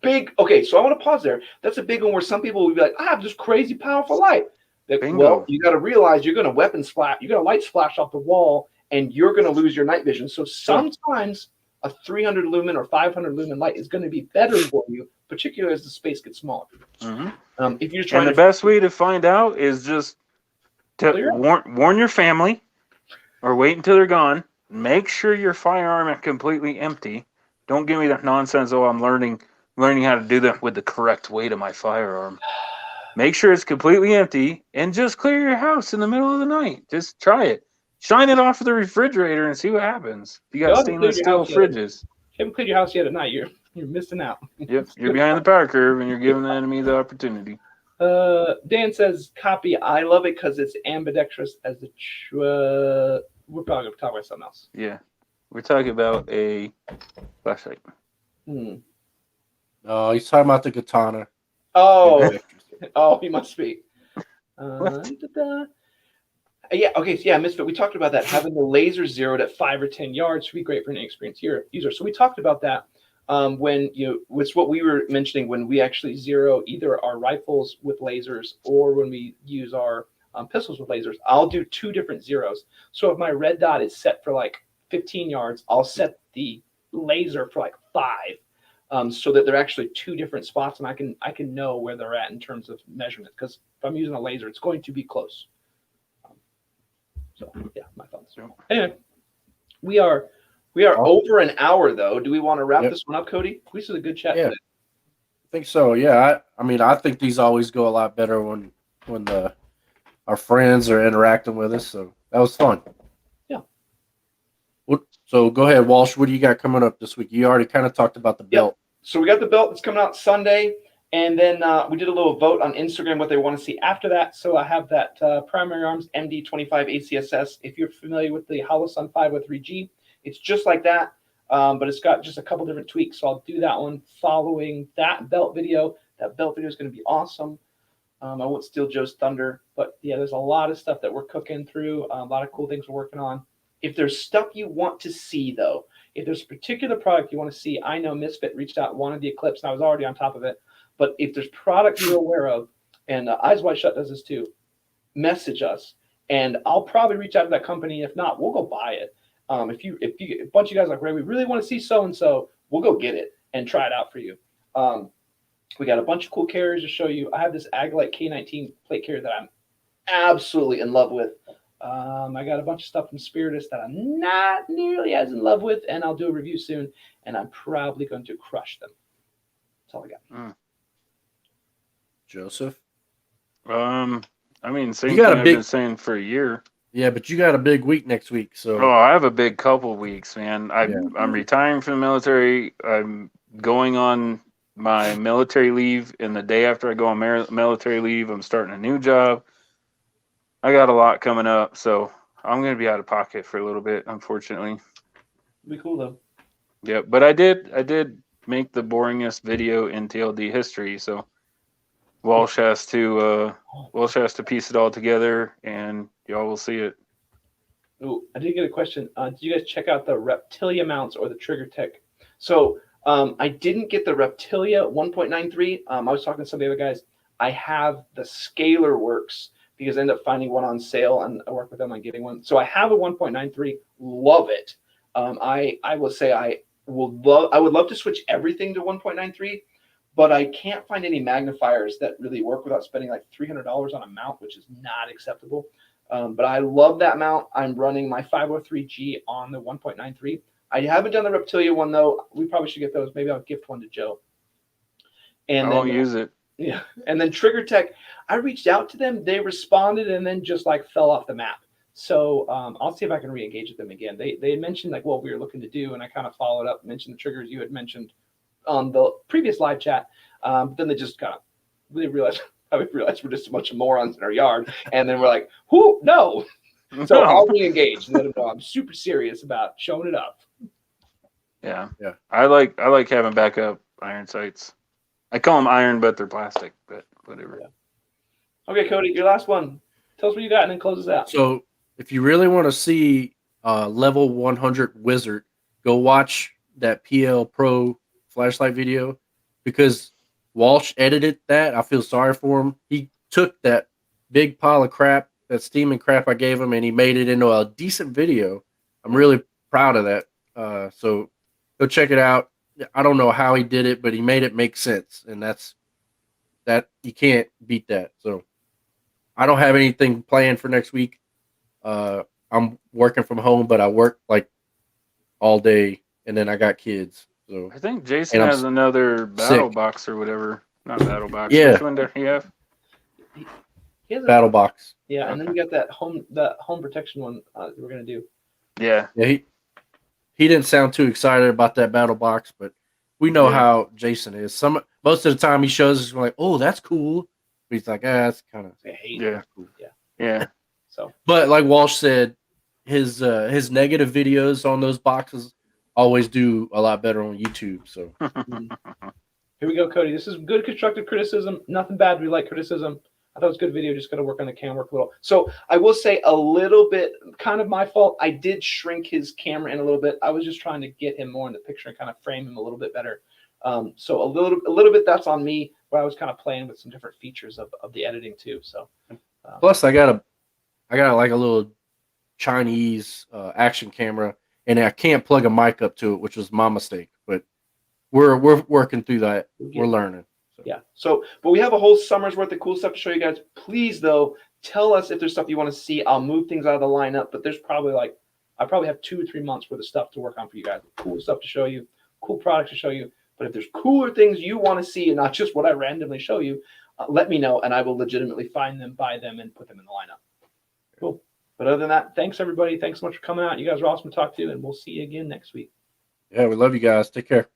Okay, so I want to pause there. That's a big one where some people will be like, I have this crazy powerful light. Well, you got to realize you're going to light splash off the wall, and you're going to lose your night vision. So sometimes a 300 lumen or 500 lumen light is going to be better for you, particularly as the space gets smaller. Mm-hmm. If you're trying, the best way to find out is just to warn your family, or wait until they're gone. Make sure your firearm is completely empty. Don't give me that nonsense. Oh, I'm learning how to do that with the correct weight of my firearm. Make sure it's completely empty, and just clear your house in the middle of the night. Just try it. Shine it off of the refrigerator and see what happens. You got stainless steel fridges. You haven't cleared your house yet at night. You're missing out. Yep, you're behind the power curve, and you're giving the enemy the opportunity. Dan says, copy. I love it because it's ambidextrous as the... we're probably going to talk about something else. Yeah. We're talking about a flashlight. Oh, he's talking about the katana. Oh, he must be. Yeah, okay, so yeah, Misfit, we talked about that. Having the laser zeroed at 5 or 10 yards would be great for an inexperienced user. So we talked about that when it's what we were mentioning when we actually zero either our rifles with lasers or when we use our pistols with lasers. I'll do 2 different zeros. So if my red dot is set for 15 yards, I'll set the laser for 5, so that they're actually 2 different spots, and I can know where they're at in terms of measurement. Because if I'm using a laser, it's going to be close. So yeah, my thoughts. Anyway, we are over an hour though. Do we want to wrap this one up, Cody? This is a good chat today. I think so. Yeah, I think these always go a lot better when our friends are interacting with us. So that was fun. Yeah. So go ahead, Walsh. What do you got coming up this week? You already kind of talked about the belt. So we got the belt that's coming out Sunday. And then we did a little vote on Instagram what they want to see after that. So I have that Primary Arms MD25 ACSS. If you're familiar with the Holosun 503G, it's just like that, but it's got just a couple different tweaks. So I'll do that one following that belt video. That belt video is going to be awesome. I won't steal Joe's thunder, but yeah, there's a lot of stuff that we're cooking through, a lot of cool things we're working on. If there's stuff you want to see, though, if there's a particular product you want to see, I know Misfit reached out, wanted the Eclipse, and I was already on top of it. But if there's product you're aware of, and Eyes Wide Shut does this too, message us, and I'll probably reach out to that company. If not, we'll go buy it. If you a bunch of you guys are like, Ray, we really want to see so and so, we'll go get it and try it out for you. We got a bunch of cool carriers to show you. I have this Olight K19 plate carrier that I'm absolutely in love with. I got a bunch of stuff from Spiritus that I'm not nearly as in love with, and I'll do a review soon, and I'm probably going to crush them. That's all I got. Joseph? I mean, same thing I've been saying for a year. Yeah, but you got a big week next week. So I have a big couple weeks, man. I'm retiring from the military. I'm going on my military leave, and the day after I go on military leave, I'm starting a new job. I got a lot coming up, so I'm going to be out of pocket for a little bit, unfortunately. It'll be cool though. Yeah, but I did make the boringest video in TLD history, so Walsh has to piece it all together, and y'all will see it. Oh, I did get a question. Did you guys check out the Reptilia mounts or the Trigger Tech? So I didn't get the Reptilia 1.93. I was talking to some of the other guys. I have the Scalar Works because I ended up finding one on sale, and I work with them on getting one. So I have a 1.93. Love it. I will say I would love to switch everything to 1.93. But I can't find any magnifiers that really work without spending like $300 on a mount, which is not acceptable. But I love that mount. I'm running my 503G on the 1.93. I haven't done the Reptilia one, though. We probably should get those. Maybe I'll gift one to Joe. And I won't use it. Yeah. And then Trigger Tech, I reached out to them. They responded and then just like fell off the map. So I'll see if I can re-engage with them again. They had mentioned like what we were looking to do, and I kind of followed up, mentioned the triggers you had mentioned on the previous live chat. But then they just kind of realized we're just a bunch of morons in our yard. And then we're like, whoo, no. So I'll re-engage and let them know I'm super serious about showing it up. Yeah. I like having backup iron sights. I call them iron, but they're plastic, but whatever. Yeah. Okay, Cody, your last one. Tell us what you got and then close us out. So if you really want to see level 100 wizard, go watch that PL-Pro flashlight video, because Walsh edited that. I feel sorry for him. He took that big pile of crap, that steaming crap I gave him, and he made it into a decent video. I'm really proud of that. So go check it out. I don't know how he did it, but he made it make sense, and that you can't beat that. So I don't have anything planned for next week. I'm working from home, but I work like all day, and then I got kids. So I think Jason has another battle box or whatever. Not battle box. Yeah. Which one does he have? He has battle box. Yeah, and then we got that home protection one we're gonna do. Yeah. Yeah. He didn't sound too excited about that battle box, but we know how Jason is. Most of the time he shows us like, oh, that's cool. But he's like, that's kind of cool. Yeah. So, but like Walsh said, his negative videos on those boxes always do a lot better on YouTube. So here we go, Cody. This is good constructive criticism. Nothing bad. We like criticism. I thought it was a good video. Just got to work on the camera work a little. So I will say a little bit, kind of my fault. I did shrink his camera in a little bit. I was just trying to get him more in the picture and kind of frame him a little bit better. So a little bit that's on me, where I was kind of playing with some different features of the editing too. So plus I got like a little Chinese action camera, and I can't plug a mic up to it, which was my mistake. But we're working through that. We're learning. So. Yeah. So, but we have a whole summer's worth of cool stuff to show you guys. Please, though, tell us if there's stuff you want to see. I'll move things out of the lineup, but there's probably I probably have 2 or 3 months worth of stuff to work on for you guys. Cool stuff to show you, cool products to show you. But if there's cooler things you want to see and not just what I randomly show you, let me know, and I will legitimately find them, buy them, and put them in the lineup. Cool. But other than that, thanks, everybody. Thanks so much for coming out. You guys are awesome to talk to, and we'll see you again next week. Yeah, we love you guys. Take care.